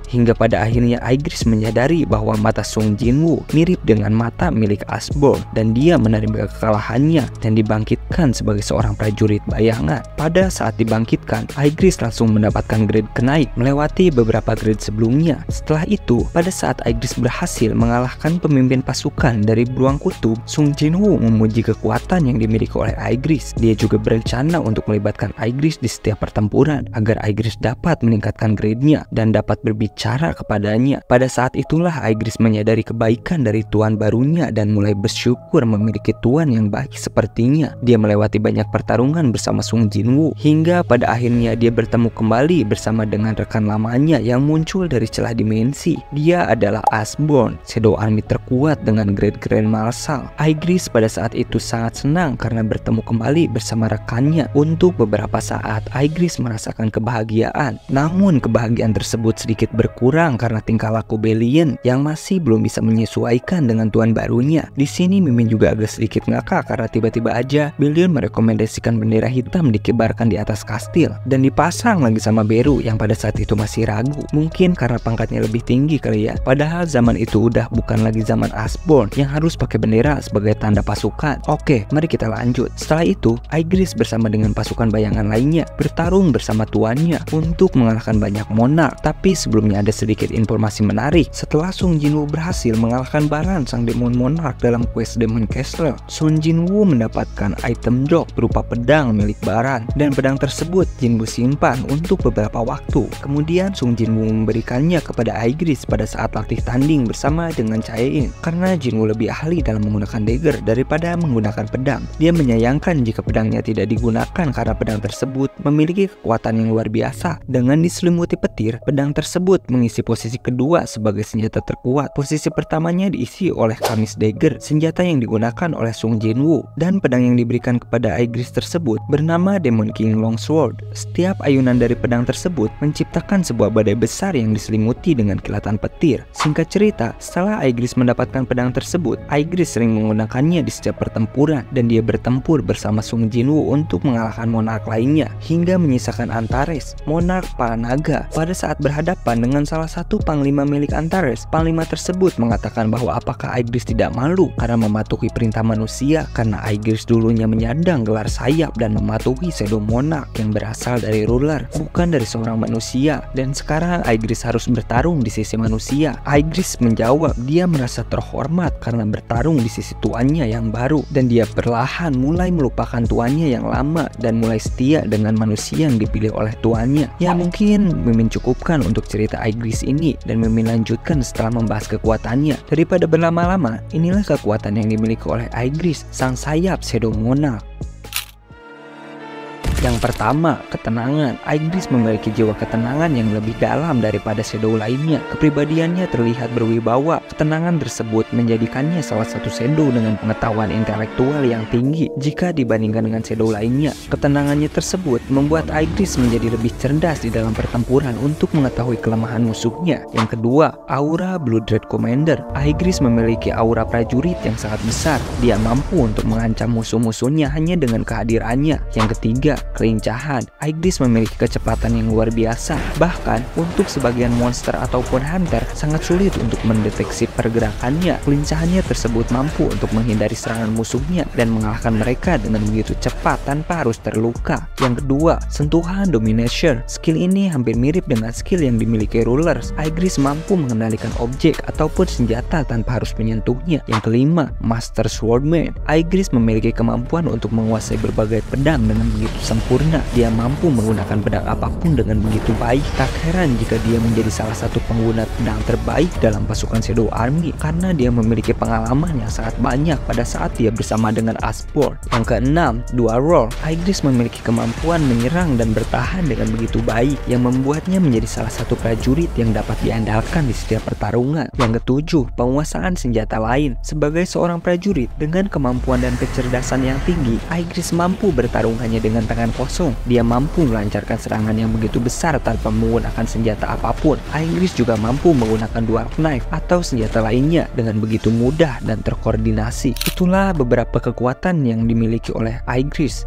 Hingga pada akhirnya Aegis menyadari bahwa mata Sung Jinwoo mirip dengan mata milik Asborn dan dia menerima kekalahannya dan dibangkitkan sebagai seorang prajurit bayangan. Pada saat dibangkitkan, Aegis langsung mendapatkan grade kenaik melewati beberapa grade sebelumnya. Setelah itu, pada saat Aegis berhasil mengalahkan pemimpin pasukan dari Beruang Kutub, Sung Jinwoo memuji kekuatan yang dimiliki oleh Aegis. Dia juga berencana untuk melibatkan Aegis di setiap pertempuran agar Aegis dapat meningkatkan grade-nya dan dapat berbicara kepadanya. Pada saat itulah Aegis menyadari kebaikan dari tuan barunya dan mulai bersyukur memiliki tuan yang baik sepertinya. Dia melewati banyak pertarungan bersama Sung Jinwoo hingga pada akhirnya dia bertemu kembali bersama dengan rekan lamanya yang muncul dari celah dimensi. Dia adalah Asborn, Shadow Army terkuat dengan grade Grand Marshal. Aegis pada saat itu sangat senang karena bertemu kembali bersama rekannya. Untuk beberapa saat Aegis merasakan kebahagiaan, namun kebahagiaan tersebut sedikit berkurang karena tingkah laku Belian yang masih belum bisa menyesuaikan dengan tuan barunya. Di sini Mimin juga agak sedikit ngakak karena tiba-tiba aja Belian merekomendasikan bendera hitam dikibarkan di atas kastil dan dipasang lagi sama Beru yang pada saat itu masih ragu. Mungkin karena pangkatnya lebih tinggi kali ya. Padahal zaman itu udah bukan lagi zaman Iceborn yang harus pakai bendera sebagai tanda pasukan. Oke, mari kita lanjut. Setelah itu, Aigris bersama dengan pasukan bayangan lainnya bertarung bersama tuannya untuk mengalahkan banyak monark. Tapi sebelumnya ada sedikit informasi menarik. Setelah Sung Jinwoo berhasil mengalahkan Baran sang demon monark dalam quest Demon Castle, Sung Jinwoo mendapatkan item drop berupa pedang milik Baran dan pedang tersebut Jinwoo simpan untuk beberapa waktu. Kemudian Sung Jinwoo memberikannya kepada Aigris pada saat latih tanding bersama dengan Chaein. Karena Jinwoo lebih ahli dalam menggunakan dagger daripada menggunakan pedang, dia menyayangkan jika pedangnya tidak digunakan karena pedang tersebut memiliki kekuatan yang luar biasa. Dengan diselimuti petir, pedang tersebut mengisi posisi kedua sebagai senjata terkuat. Posisi pertamanya diisi oleh Kamis Dagger, senjata yang digunakan oleh Sung Jinwoo, dan pedang yang diberikan kepada Aigris tersebut bernama Demon King Longsword. Setiap ayunan dari pedang tersebut menciptakan sebuah badai besar yang diselimuti dengan kilatan petir. Singkat cerita, setelah Aigris mendapatkan pedang tersebut, Aigris sering menggunakannya di setiap pertempuran dan dia bertempur bersama Sung Jinwoo untuk mengalahkan monark lainnya hingga menyisakan Antares, monark para naga. Pada saat berhadapan dengan salah satu panglima milik Antares, panglima tersebut mengatakan bahwa apakah Aigris tidak malu karena mematuhi perintah manusia, karena Aigris dulunya menyandang gelar sayap dan mematuhi Shadow Monarch yang berasal dari ruler, bukan dari seorang manusia, dan sekarang Aigris harus bertarung di sisi manusia. Aigris menjawab dia merasa terhormat karena bertarung di sisi tuannya yang baru, dan dia perlahan mulai melupakan tuannya yang lama dan mulai setia dengan manusia yang dipilih oleh tuannya. Ya mungkin Mimin cukupkan untuk cerita Aigris ini dan Mimin lanjutkan setelah membahas kekuatannya. Daripada berlama-lama, inilah kekuatan yang dimiliki oleh Aigris, sang sayap Shadow Monarch. Yang pertama, ketenangan. Aigris memiliki jiwa ketenangan yang lebih dalam daripada shadow lainnya. Kepribadiannya terlihat berwibawa. Ketenangan tersebut menjadikannya salah satu shadow dengan pengetahuan intelektual yang tinggi jika dibandingkan dengan shadow lainnya. Ketenangannya tersebut membuat Aigris menjadi lebih cerdas di dalam pertempuran untuk mengetahui kelemahan musuhnya. Yang kedua, aura Blood Red Commander. Aigris memiliki aura prajurit yang sangat besar. Dia mampu untuk mengancam musuh-musuhnya hanya dengan kehadirannya. Yang ketiga, kelincahan. Aigris memiliki kecepatan yang luar biasa. Bahkan untuk sebagian monster ataupun hunter sangat sulit untuk mendeteksi pergerakannya. Kelincahannya tersebut mampu untuk menghindari serangan musuhnya dan mengalahkan mereka dengan begitu cepat tanpa harus terluka. Yang kedua, sentuhan Domination. Skill ini hampir mirip dengan skill yang dimiliki rulers. Aigris mampu mengendalikan objek ataupun senjata tanpa harus menyentuhnya. Yang kelima, Master Swordman. Aigris memiliki kemampuan untuk menguasai berbagai pedang dengan begitu sempurna. Dia mampu menggunakan pedang apapun dengan begitu baik. Tak heran jika dia menjadi salah satu pengguna pedang terbaik dalam pasukan Shadow Army karena dia memiliki pengalaman yang sangat banyak pada saat dia bersama dengan Iceborn. Yang keenam, Dual Roll. Aigris memiliki kemampuan menyerang dan bertahan dengan begitu baik yang membuatnya menjadi salah satu prajurit yang dapat diandalkan di setiap pertarungan. Yang ketujuh, penguasaan senjata lain. Sebagai seorang prajurit dengan kemampuan dan kecerdasan yang tinggi, Aigris mampu bertarung hanya dengan tangan kosong. Dia mampu melancarkan serangan yang begitu besar tanpa menggunakan senjata apapun. Aigris juga mampu menggunakan Dwarf Knife atau senjata lainnya dengan begitu mudah dan terkoordinasi. Itulah beberapa kekuatan yang dimiliki oleh Aigris.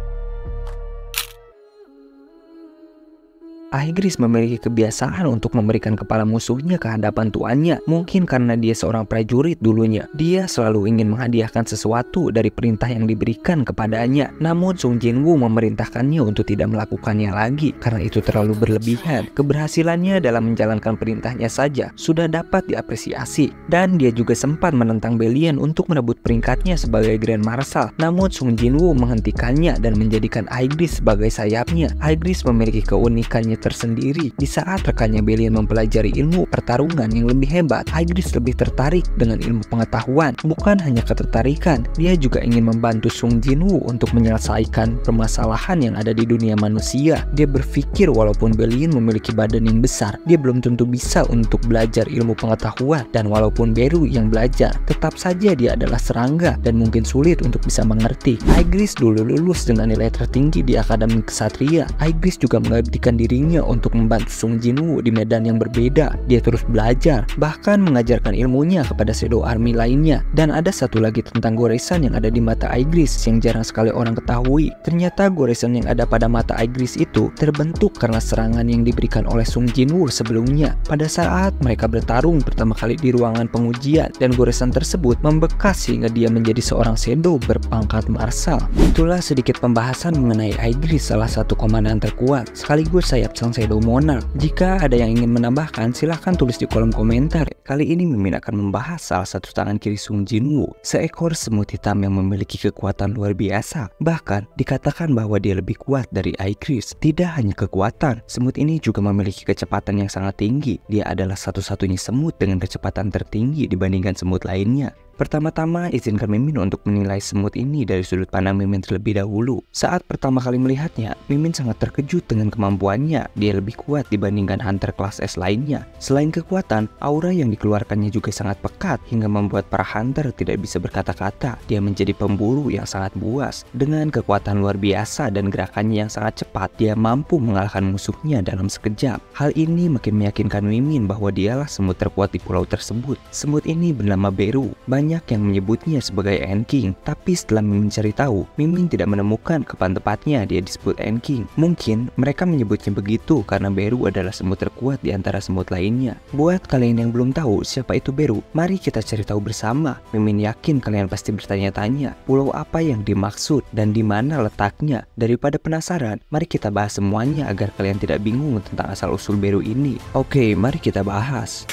Aigris memiliki kebiasaan untuk memberikan kepala musuhnya ke hadapan tuannya. Mungkin karena dia seorang prajurit dulunya, dia selalu ingin menghadiahkan sesuatu dari perintah yang diberikan kepadanya. Namun Sung Jinwoo memerintahkannya untuk tidak melakukannya lagi karena itu terlalu berlebihan. Keberhasilannya dalam menjalankan perintahnya saja sudah dapat diapresiasi, dan dia juga sempat menentang Belian untuk merebut peringkatnya sebagai Grand Marshal. Namun Sung Jinwoo menghentikannya dan menjadikan Aigris sebagai sayapnya. Aigris memiliki keunikannya tersendiri. Di saat rekannya Belian mempelajari ilmu pertarungan yang lebih hebat, Aigris lebih tertarik dengan ilmu pengetahuan. Bukan hanya ketertarikan, dia juga ingin membantu Sung Jinwoo untuk menyelesaikan permasalahan yang ada di dunia manusia. Dia berpikir walaupun Belian memiliki badan yang besar, dia belum tentu bisa untuk belajar ilmu pengetahuan, dan walaupun Beru yang belajar, tetap saja dia adalah serangga dan mungkin sulit untuk bisa mengerti. Aigris dulu lulus dengan nilai tertinggi di Akademi Ksatria. Aigris juga mengabdikan dirinya waktunya untuk membantu Sung Jinwoo di medan yang berbeda. Dia terus belajar, bahkan mengajarkan ilmunya kepada Shadow Army lainnya. Dan ada satu lagi tentang goresan yang ada di mata Aegis yang jarang sekali orang ketahui. Ternyata goresan yang ada pada mata Aegis itu terbentuk karena serangan yang diberikan oleh Sung Jinwoo sebelumnya. Pada saat mereka bertarung pertama kali di ruangan pengujian, dan goresan tersebut membekas hingga dia menjadi seorang Shadow berpangkat Marshal. Itulah sedikit pembahasan mengenai Aegis, salah satu komandan terkuat sekaligus sayap sang Shadow Monarch. Jika ada yang ingin menambahkan, silahkan tulis di kolom komentar. Kali ini Mimin akan membahas salah satu tangan kiri Sung Jinwoo, seekor semut hitam yang memiliki kekuatan luar biasa. Bahkan dikatakan bahwa dia lebih kuat dari Aegis. Tidak hanya kekuatan, semut ini juga memiliki kecepatan yang sangat tinggi. Dia adalah satu-satunya semut dengan kecepatan tertinggi dibandingkan semut lainnya. Pertama-tama izinkan Mimin untuk menilai semut ini dari sudut pandang Mimin terlebih dahulu. Saat pertama kali melihatnya, Mimin sangat terkejut dengan kemampuannya. Dia lebih kuat dibandingkan hunter kelas S lainnya. Selain kekuatan, aura yang dikeluarkannya juga sangat pekat hingga membuat para hunter tidak bisa berkata-kata. Dia menjadi pemburu yang sangat buas. Dengan kekuatan luar biasa dan gerakannya yang sangat cepat, dia mampu mengalahkan musuhnya dalam sekejap. Hal ini makin meyakinkan Mimin bahwa dialah semut terkuat di pulau tersebut. Semut ini bernama Beru. Banyak yang menyebutnya sebagai Ant King, tapi setelah Mimin cari tahu, Mimin tidak menemukan kapan tepatnya dia disebut Ant King. Mungkin mereka menyebutnya begitu karena Beru adalah semut terkuat di antara semut lainnya. Buat kalian yang belum tahu siapa itu Beru, mari kita cari tahu bersama. Mimin yakin kalian pasti bertanya-tanya, pulau apa yang dimaksud dan di mana letaknya? Daripada penasaran, mari kita bahas semuanya agar kalian tidak bingung tentang asal-usul Beru ini. Oke, mari kita bahas.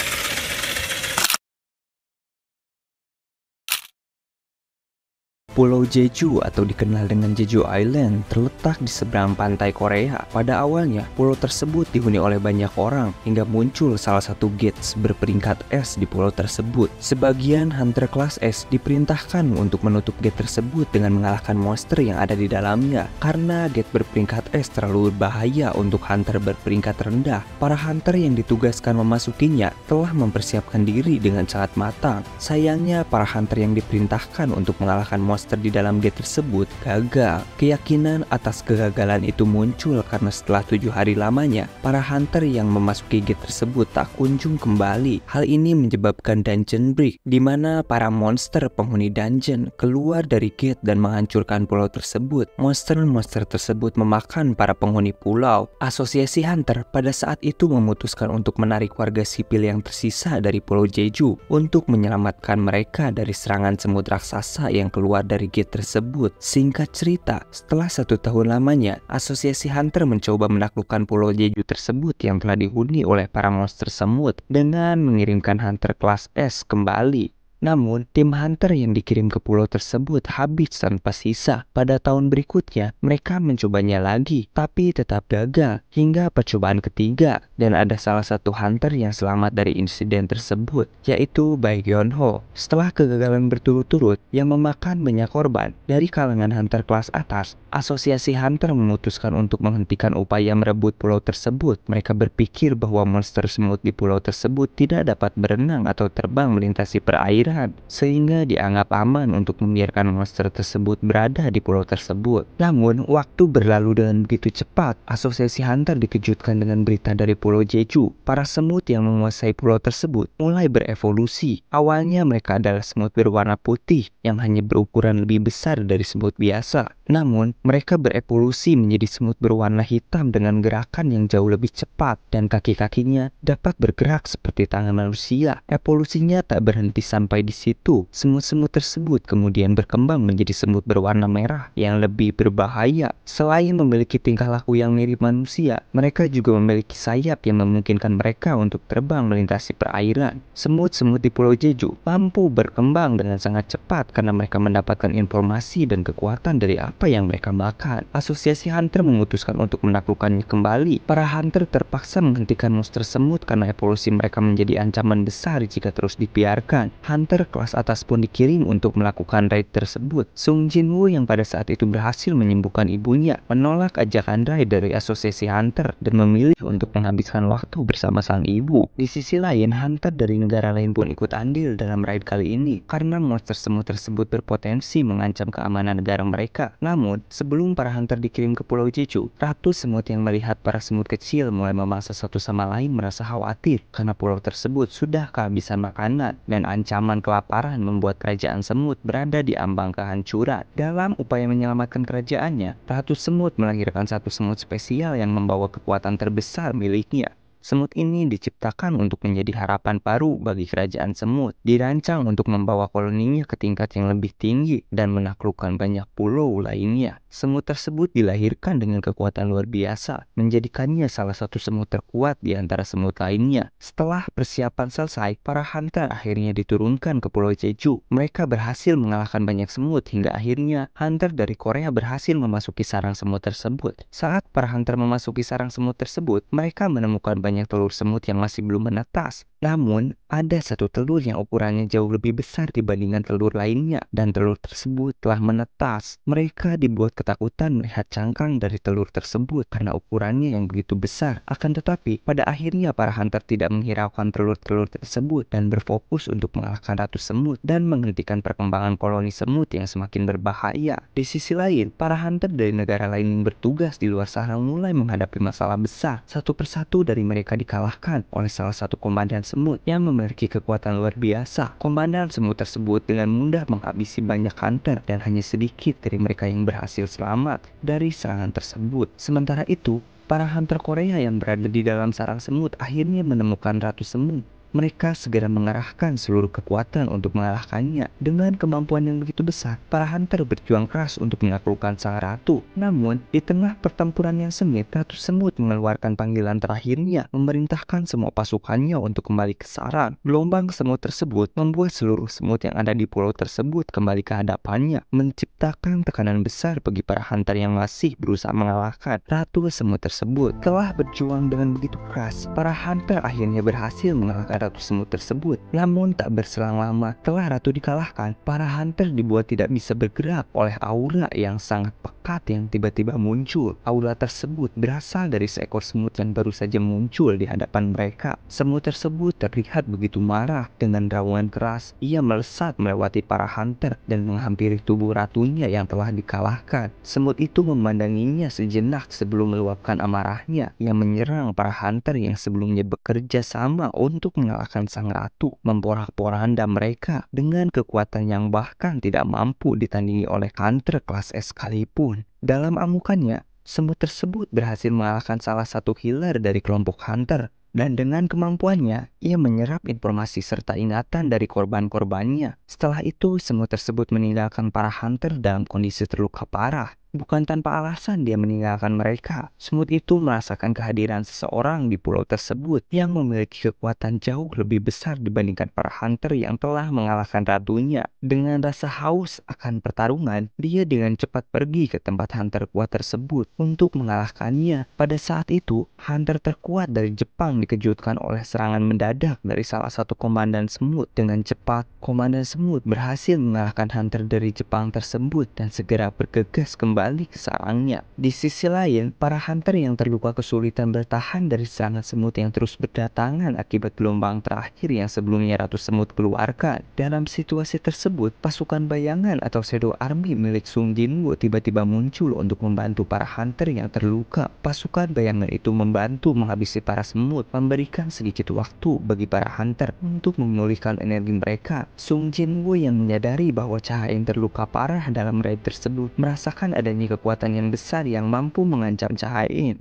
Pulau Jeju atau dikenal dengan Jeju Island terletak di seberang pantai Korea. Pada awalnya, pulau tersebut dihuni oleh banyak orang hingga muncul salah satu gates berperingkat S di pulau tersebut. Sebagian hunter kelas S diperintahkan untuk menutup gate tersebut dengan mengalahkan monster yang ada di dalamnya. Karena gate berperingkat S terlalu berbahaya untuk hunter berperingkat rendah, para hunter yang ditugaskan memasukinya telah mempersiapkan diri dengan sangat matang. Sayangnya, para hunter yang diperintahkan untuk mengalahkan monster di dalam gate tersebut gagal. Keyakinan atas kegagalan itu muncul karena setelah 7 hari lamanya, para hunter yang memasuki gate tersebut tak kunjung kembali. Hal ini menyebabkan dungeon break, di mana para monster penghuni dungeon keluar dari gate dan menghancurkan pulau tersebut. Monster-monster tersebut memakan para penghuni pulau. Asosiasi hunter pada saat itu memutuskan untuk menarik warga sipil yang tersisa dari pulau Jeju untuk menyelamatkan mereka dari serangan semut raksasa yang keluar dari gate tersebut. Singkat cerita, setelah 1 tahun lamanya, asosiasi hunter mencoba menaklukkan pulau Jeju tersebut yang telah dihuni oleh para monster semut dengan mengirimkan hunter kelas S kembali. Namun, tim hunter yang dikirim ke pulau tersebut habis tanpa sisa. Pada tahun berikutnya, mereka mencobanya lagi, tapi tetap gagal hingga percobaan ketiga. Dan ada salah satu hunter yang selamat dari insiden tersebut, yaitu Bae Yeon-ho. Setelah kegagalan berturut-turut yang memakan banyak korban dari kalangan hunter kelas atas, asosiasi hunter memutuskan untuk menghentikan upaya merebut pulau tersebut. Mereka berpikir bahwa monster semut di pulau tersebut tidak dapat berenang atau terbang melintasi perairan, sehingga dianggap aman untuk membiarkan monster tersebut berada di pulau tersebut. Namun, waktu berlalu dengan begitu cepat. Asosiasi hunter dikejutkan dengan berita dari pulau Jeju. Para semut yang menguasai pulau tersebut mulai berevolusi. Awalnya mereka adalah semut berwarna putih yang hanya berukuran lebih besar dari semut biasa. Namun, mereka berevolusi menjadi semut berwarna hitam dengan gerakan yang jauh lebih cepat dan kaki-kakinya dapat bergerak seperti tangan manusia. Evolusinya tak berhenti sampai di situ. Semut-semut tersebut kemudian berkembang menjadi semut berwarna merah yang lebih berbahaya. Selain memiliki tingkah laku yang mirip manusia, mereka juga memiliki sayap yang memungkinkan mereka untuk terbang melintasi perairan. Semut-semut di Pulau Jeju mampu berkembang dengan sangat cepat karena mereka mendapatkan informasi dan kekuatan dari apa yang mereka makan. Asosiasi hunter memutuskan untuk menaklukkannya kembali. Para hunter terpaksa menghentikan monster semut karena evolusi mereka menjadi ancaman besar jika terus dibiarkan. Hunter hunter kelas atas pun dikirim untuk melakukan raid tersebut. Sung Jinwoo yang pada saat itu berhasil menyembuhkan ibunya menolak ajakan raid dari asosiasi hunter dan memilih untuk menghabiskan waktu bersama sang ibu. Di sisi lain, hunter dari negara lain pun ikut andil dalam raid kali ini karena monster semut tersebut berpotensi mengancam keamanan negara mereka. Namun, sebelum para hunter dikirim ke Pulau Jeju, Ratu Semut yang melihat para semut kecil mulai memaksa satu sama lain merasa khawatir karena pulau tersebut sudah kehabisan makanan dan ancaman kelaparan membuat kerajaan semut berada di ambang kehancuran. Dalam upaya menyelamatkan kerajaannya, Ratu Semut melahirkan satu semut spesial yang membawa kekuatan terbesar miliknya. Semut ini diciptakan untuk menjadi harapan baru bagi kerajaan semut, dirancang untuk membawa koloninya ke tingkat yang lebih tinggi dan menaklukkan banyak pulau lainnya. Semut tersebut dilahirkan dengan kekuatan luar biasa, menjadikannya salah satu semut terkuat di antara semut lainnya. Setelah persiapan selesai, para hunter akhirnya diturunkan ke Pulau Jeju. Mereka berhasil mengalahkan banyak semut hingga akhirnya hunter dari Korea berhasil memasuki sarang semut tersebut. Saat para hunter memasuki sarang semut tersebut, mereka menemukan banyak telur semut yang masih belum menetas. Namun, ada satu telur yang ukurannya jauh lebih besar dibandingkan telur lainnya, dan telur tersebut telah menetas. Mereka dibuat ketakutan melihat cangkang dari telur tersebut karena ukurannya yang begitu besar. Akan tetapi, pada akhirnya para hunter tidak menghiraukan telur-telur tersebut dan berfokus untuk mengalahkan ratu semut dan menghentikan perkembangan koloni semut yang semakin berbahaya. Di sisi lain, para hunter dari negara lain yang bertugas di luar sana mulai menghadapi masalah besar. Satu persatu dari mereka dikalahkan oleh salah satu komandan semut yang memiliki kekuatan luar biasa. Komandan semut tersebut dengan mudah menghabisi banyak hunter dan hanya sedikit dari mereka yang berhasil selamat dari serangan tersebut. Sementara itu, para hunter Korea yang berada di dalam sarang semut akhirnya menemukan ratu semut. Mereka segera mengerahkan seluruh kekuatan untuk mengalahkannya. Dengan kemampuan yang begitu besar, para hunter berjuang keras untuk menaklukkan sang ratu. Namun, di tengah pertempuran yang sengit, Ratu Semut mengeluarkan panggilan terakhirnya, memerintahkan semua pasukannya untuk kembali ke sarang. Gelombang semut tersebut membuat seluruh semut yang ada di pulau tersebut kembali ke hadapannya, menciptakan tekanan besar bagi para hunter yang masih berusaha mengalahkan Ratu Semut tersebut. Telah berjuang dengan begitu keras, para hunter akhirnya berhasil mengalahkan Ratu Semut tersebut. Namun tak berselang lama, setelah Ratu dikalahkan, para hunter dibuat tidak bisa bergerak oleh aura yang sangat pekat yang tiba-tiba muncul. Aura tersebut berasal dari seekor semut yang baru saja muncul di hadapan mereka. Semut tersebut terlihat begitu marah. Dengan raungan keras, ia melesat melewati para hunter dan menghampiri tubuh ratunya yang telah dikalahkan. Semut itu memandanginya sejenak sebelum meluapkan amarahnya yang menyerang para hunter yang sebelumnya bekerja sama untuk mengalahkan sang ratu, memporak-poranda mereka dengan kekuatan yang bahkan tidak mampu ditandingi oleh hunter kelas S sekalipun. Dalam amukannya, semut tersebut berhasil mengalahkan salah satu healer dari kelompok hunter, dan dengan kemampuannya, ia menyerap informasi serta ingatan dari korban-korbannya. Setelah itu, semut tersebut meninggalkan para hunter dalam kondisi terluka parah. Bukan tanpa alasan dia meninggalkan mereka. Semut itu merasakan kehadiran seseorang di pulau tersebut yang memiliki kekuatan jauh lebih besar dibandingkan para hunter yang telah mengalahkan ratunya. Dengan rasa haus akan pertarungan, dia dengan cepat pergi ke tempat hunter kuat tersebut untuk mengalahkannya. Pada saat itu, hunter terkuat dari Jepang dikejutkan oleh serangan mendadak dari salah satu komandan semut. Dengan cepat, komandan semut berhasil mengalahkan hunter dari Jepang tersebut dan segera bergegas kembali ke sarangnya. Di sisi lain, para hunter yang terluka kesulitan bertahan dari serangan semut yang terus berdatangan akibat gelombang terakhir yang sebelumnya Ratu Semut keluarkan. Dalam situasi tersebut, pasukan bayangan atau Shadow Army milik Sung Jinwoo tiba-tiba muncul untuk membantu para hunter yang terluka. Pasukan bayangan itu membantu menghabisi para semut, memberikan sedikit waktu bagi para hunter untuk memulihkan energi mereka. Sung Jinwoo yang menyadari bahwa cahaya yang terluka parah dalam raid tersebut merasakan adanya kekuatan yang besar yang mampu mengancam cahaya.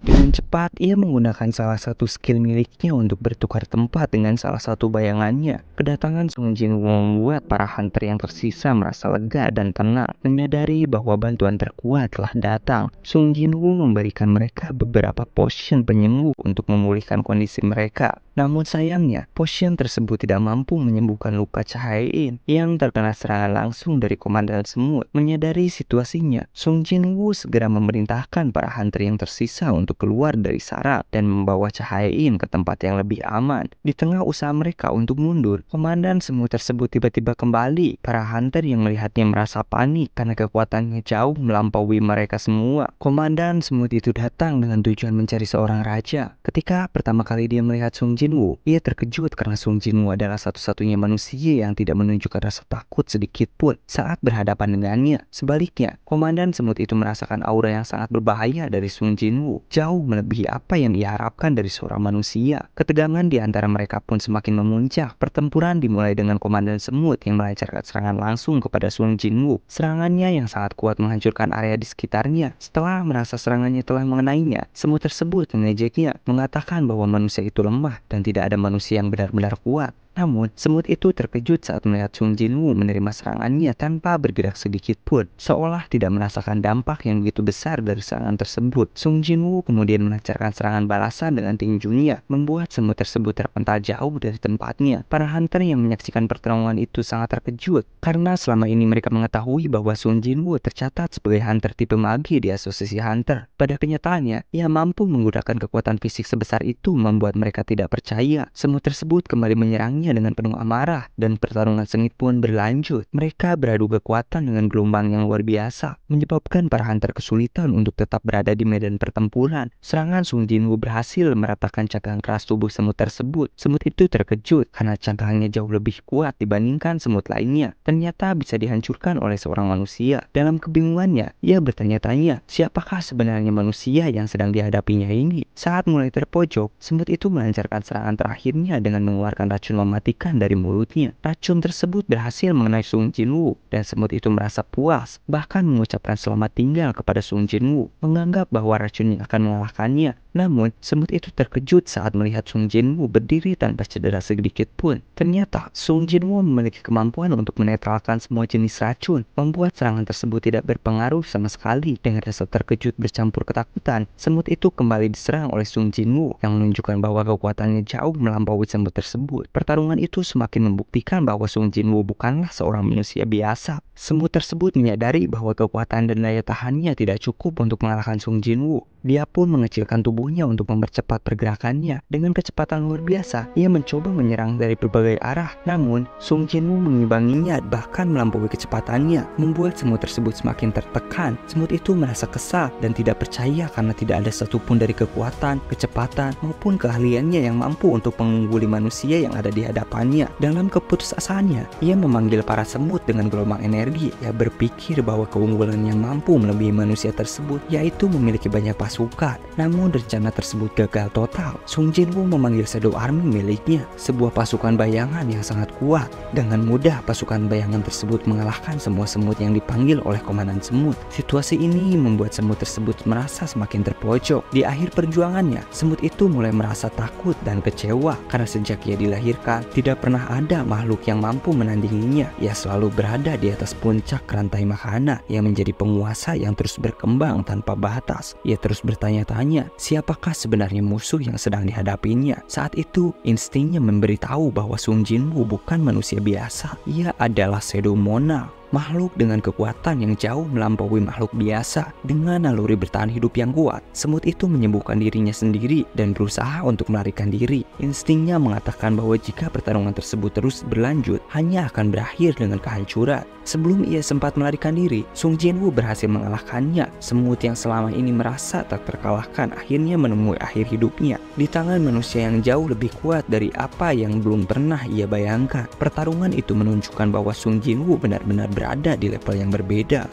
Dengan cepat, ia menggunakan salah satu skill miliknya untuk bertukar tempat dengan salah satu bayangannya. Kedatangan Sung Jinwoo membuat para hunter yang tersisa merasa lega dan tenang, menyadari bahwa bantuan terkuat telah datang. Sung Jinwoo memberikan mereka beberapa potion penyembuh untuk memulihkan kondisi mereka. Namun sayangnya, potion tersebut tidak mampu menyembuhkan luka Cahayain yang terkena serangan langsung dari komandan semut. Menyadari situasinya, Sung Jinwoo segera memerintahkan para hunter yang tersisa untuk keluar dari sarang dan membawa Cahayain ke tempat yang lebih aman. Di tengah usaha mereka untuk mundur, komandan semut tersebut tiba-tiba kembali. Para hunter yang melihatnya merasa panik karena kekuatannya jauh melampaui mereka semua. Komandan semut itu datang dengan tujuan mencari seorang raja. Ketika pertama kali dia melihat Sung Jinwoo, ia terkejut karena Sung Jinwoo adalah satu-satunya manusia yang tidak menunjukkan rasa takut sedikit pun saat berhadapan dengannya. Sebaliknya, komandan semut itu merasakan aura yang sangat berbahaya dari Sung Jinwoo, jauh melebihi apa yang ia harapkan dari seorang manusia. Ketegangan di antara mereka pun semakin memuncak. Pertempuran dimulai dengan komandan semut yang melancarkan serangan langsung kepada Sung Jinwoo. Serangannya yang sangat kuat menghancurkan area di sekitarnya. Setelah merasa serangannya telah mengenainya, semut tersebut mengejeknya, mengatakan bahwa manusia itu lemah dan tidak ada manusia yang benar-benar kuat. Namun, semut itu terkejut saat melihat Sung Jinwoo menerima serangannya tanpa bergerak sedikit pun, seolah tidak merasakan dampak yang begitu besar dari serangan tersebut. Sung Jinwoo kemudian melancarkan serangan balasan dengan tinjunya, membuat semut tersebut terpental jauh dari tempatnya. Para hunter yang menyaksikan pertarungan itu sangat terkejut, karena selama ini mereka mengetahui bahwa Sung Jinwoo tercatat sebagai hunter tipe magi di asosiasi hunter. Pada kenyataannya, ia mampu menggunakan kekuatan fisik sebesar itu membuat mereka tidak percaya. Semut tersebut kembali menyerang dengan penuh amarah dan pertarungan sengit pun berlanjut. Mereka beradu kekuatan dengan gelombang yang luar biasa, menyebabkan para hunter kesulitan untuk tetap berada di medan pertempuran. Serangan Sung Jinwoo berhasil meratakan cangkang keras tubuh semut tersebut. Semut itu terkejut karena cangkangnya jauh lebih kuat dibandingkan semut lainnya. Ternyata bisa dihancurkan oleh seorang manusia. Dalam kebingungannya, ia bertanya-tanya, siapakah sebenarnya manusia yang sedang dihadapinya ini? Saat mulai terpojok, semut itu melancarkan serangan terakhirnya dengan mengeluarkan racun mematikan dari mulutnya. Racun tersebut berhasil mengenai Sung Jinwoo dan semut itu merasa puas, bahkan mengucapkan selamat tinggal kepada Sung Jinwoo, menganggap bahwa racunnya akan mengalahkannya. Namun, semut itu terkejut saat melihat Sung Jinwoo berdiri tanpa cedera sedikit pun. Ternyata, Sung Jinwoo memiliki kemampuan untuk menetralkan semua jenis racun, membuat serangan tersebut tidak berpengaruh sama sekali. Dengan rasa terkejut bercampur ketakutan, semut itu kembali diserang oleh Sung Jinwoo yang menunjukkan bahwa kekuatannya jauh melampaui semut tersebut. Pertarungan itu semakin membuktikan bahwa Sung Jinwoo bukanlah seorang manusia biasa. Semut tersebut menyadari bahwa kekuatan dan daya tahannya tidak cukup untuk mengalahkan Sung Jinwoo. Dia pun mengecilkan tubuhnya untuk mempercepat pergerakannya. Dengan kecepatan luar biasa, ia mencoba menyerang dari berbagai arah. Namun, Sung Jinwoo mengimbanginya bahkan melampaui kecepatannya, membuat semut tersebut semakin tertekan. Semut itu merasa kesal dan tidak percaya karena tidak ada satupun dari kekuatan, kecepatan, maupun keahliannya yang mampu untuk mengungguli manusia yang ada di hadapannya. Dalam keputusasaannya, ia memanggil para semut dengan gelombang energi. Ia berpikir bahwa keunggulan yang mampu melebihi manusia tersebut yaitu memiliki banyak pasukan. Namun rencana tersebut gagal total. Sung Jinwoo memanggil Shadow Army miliknya, sebuah pasukan bayangan yang sangat kuat. Dengan mudah pasukan bayangan tersebut mengalahkan semua semut yang dipanggil oleh komandan semut. Situasi ini membuat semut tersebut merasa semakin terpojok. Di akhir perjuangannya, semut itu mulai merasa takut dan kecewa karena sejak ia dilahirkan tidak pernah ada makhluk yang mampu menandinginya. Ia selalu berada di atas puncak rantai makanan yang menjadi penguasa yang terus berkembang tanpa batas. Ia terus bertanya-tanya, siapakah sebenarnya musuh yang sedang dihadapinya? Saat itu, instingnya memberitahu bahwa Sung Jinwoo bukan manusia biasa. Ia adalah Shadow Monarch, makhluk dengan kekuatan yang jauh melampaui makhluk biasa. Dengan naluri bertahan hidup yang kuat, semut itu menyembuhkan dirinya sendiri dan berusaha untuk melarikan diri. Instingnya mengatakan bahwa jika pertarungan tersebut terus berlanjut, hanya akan berakhir dengan kehancuran. Sebelum ia sempat melarikan diri, Sung Jinwoo berhasil mengalahkannya. Semut yang selama ini merasa tak terkalahkan akhirnya menemui akhir hidupnya di tangan manusia yang jauh lebih kuat dari apa yang belum pernah ia bayangkan. Pertarungan itu menunjukkan bahwa Sung Jinwoo benar-benar berada di level yang berbeda.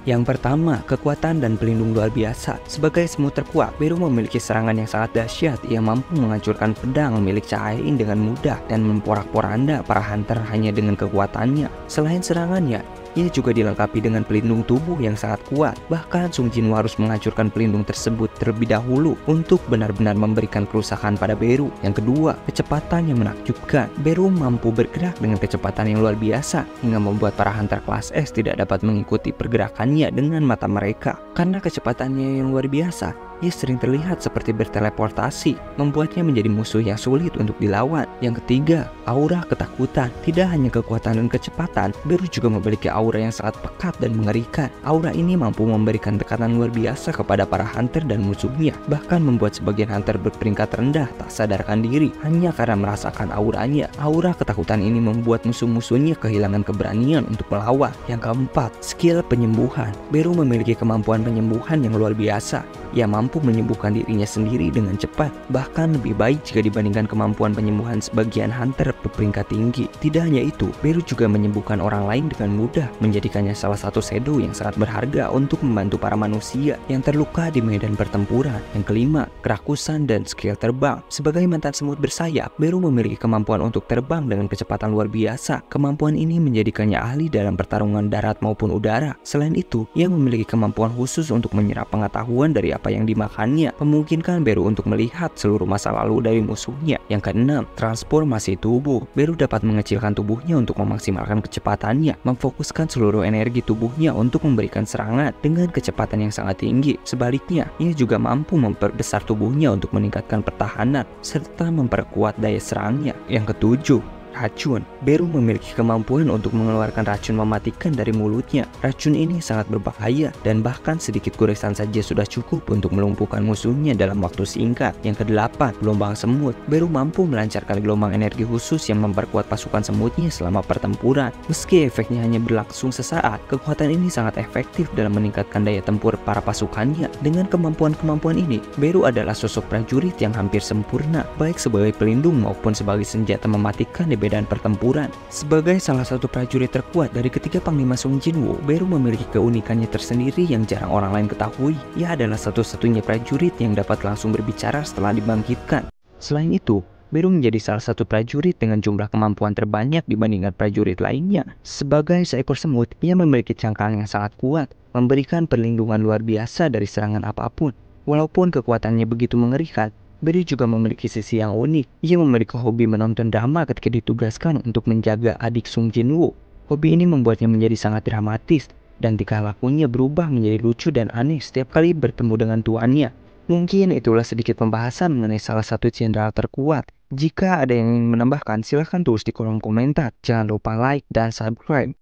Yang pertama, kekuatan dan pelindung luar biasa. Sebagai semut terkuat, Beru memiliki serangan yang sangat dahsyat. Ia mampu menghancurkan pedang milik Cahayain dengan mudah dan memporak-poranda para hunter hanya dengan kekuatannya. Selain serangannya, ia juga dilengkapi dengan pelindung tubuh yang sangat kuat. Bahkan Sung Jinwoo harus menghancurkan pelindung tersebut terlebih dahulu untuk benar-benar memberikan kerusakan pada Beru. Yang kedua, kecepatan yang menakjubkan. Beru mampu bergerak dengan kecepatan yang luar biasa hingga membuat para hunter kelas S tidak dapat mengikuti pergerakannya dengan mata mereka. Karena kecepatannya yang luar biasa, ia sering terlihat seperti berteleportasi, membuatnya menjadi musuh yang sulit untuk dilawan. Yang ketiga, aura ketakutan. Tidak hanya kekuatan dan kecepatan, Beru juga memiliki aura aura yang sangat pekat dan mengerikan. Aura ini mampu memberikan tekanan luar biasa kepada para hunter dan musuhnya, bahkan membuat sebagian hunter berperingkat rendah tak sadarkan diri hanya karena merasakan auranya. Aura ketakutan ini membuat musuh-musuhnya kehilangan keberanian untuk melawan. Yang keempat, skill penyembuhan. Beru memiliki kemampuan penyembuhan yang luar biasa. Ia mampu menyembuhkan dirinya sendiri dengan cepat, bahkan lebih baik jika dibandingkan kemampuan penyembuhan sebagian hunter berperingkat tinggi. Tidak hanya itu, Beru juga menyembuhkan orang lain dengan mudah, menjadikannya salah satu shadow yang sangat berharga untuk membantu para manusia yang terluka di medan pertempuran. Yang kelima, kerakusan dan skill terbang. Sebagai mantan semut bersayap, Beru memiliki kemampuan untuk terbang dengan kecepatan luar biasa. Kemampuan ini menjadikannya ahli dalam pertarungan darat maupun udara. Selain itu, ia memiliki kemampuan khusus untuk menyerap pengetahuan dari apa yang dimakannya, memungkinkan Beru untuk melihat seluruh masa lalu dari musuhnya. Yang keenam, transformasi tubuh. Beru dapat mengecilkan tubuhnya untuk memaksimalkan kecepatannya, memfokuskan seluruh energi tubuhnya untuk memberikan serangan dengan kecepatan yang sangat tinggi. Sebaliknya, ia juga mampu memperbesar tubuhnya untuk meningkatkan pertahanan serta memperkuat daya serangnya. Yang ketujuh, racun. Beru memiliki kemampuan untuk mengeluarkan racun mematikan dari mulutnya. Racun ini sangat berbahaya dan bahkan sedikit goresan saja sudah cukup untuk melumpuhkan musuhnya dalam waktu singkat. Yang kedelapan, gelombang semut. Beru mampu melancarkan gelombang energi khusus yang memperkuat pasukan semutnya selama pertempuran. Meski efeknya hanya berlangsung sesaat, kekuatan ini sangat efektif dalam meningkatkan daya tempur para pasukannya. Dengan kemampuan-kemampuan ini, Beru adalah sosok prajurit yang hampir sempurna, baik sebagai pelindung maupun sebagai senjata mematikan di medan pertempuran. Sebagai salah satu prajurit terkuat dari ketiga panglima Sung Jinwoo, Beru memiliki keunikannya tersendiri yang jarang orang lain ketahui. Ia adalah satu-satunya prajurit yang dapat langsung berbicara setelah dibangkitkan. Selain itu, Beru menjadi salah satu prajurit dengan jumlah kemampuan terbanyak dibandingkan prajurit lainnya. Sebagai seekor semut, ia memiliki cangkang yang sangat kuat, memberikan perlindungan luar biasa dari serangan apapun. Walaupun kekuatannya begitu mengerikan, Beru juga memiliki sisi yang unik. Ia memiliki hobi menonton drama ketika ditugaskan untuk menjaga adik Sung Jinwoo. Hobi ini membuatnya menjadi sangat dramatis, dan tingkah lakunya berubah menjadi lucu dan aneh setiap kali bertemu dengan tuannya. Mungkin itulah sedikit pembahasan mengenai salah satu jenderal terkuat. Jika ada yang ingin menambahkan, silahkan tulis di kolom komentar. Jangan lupa like dan subscribe.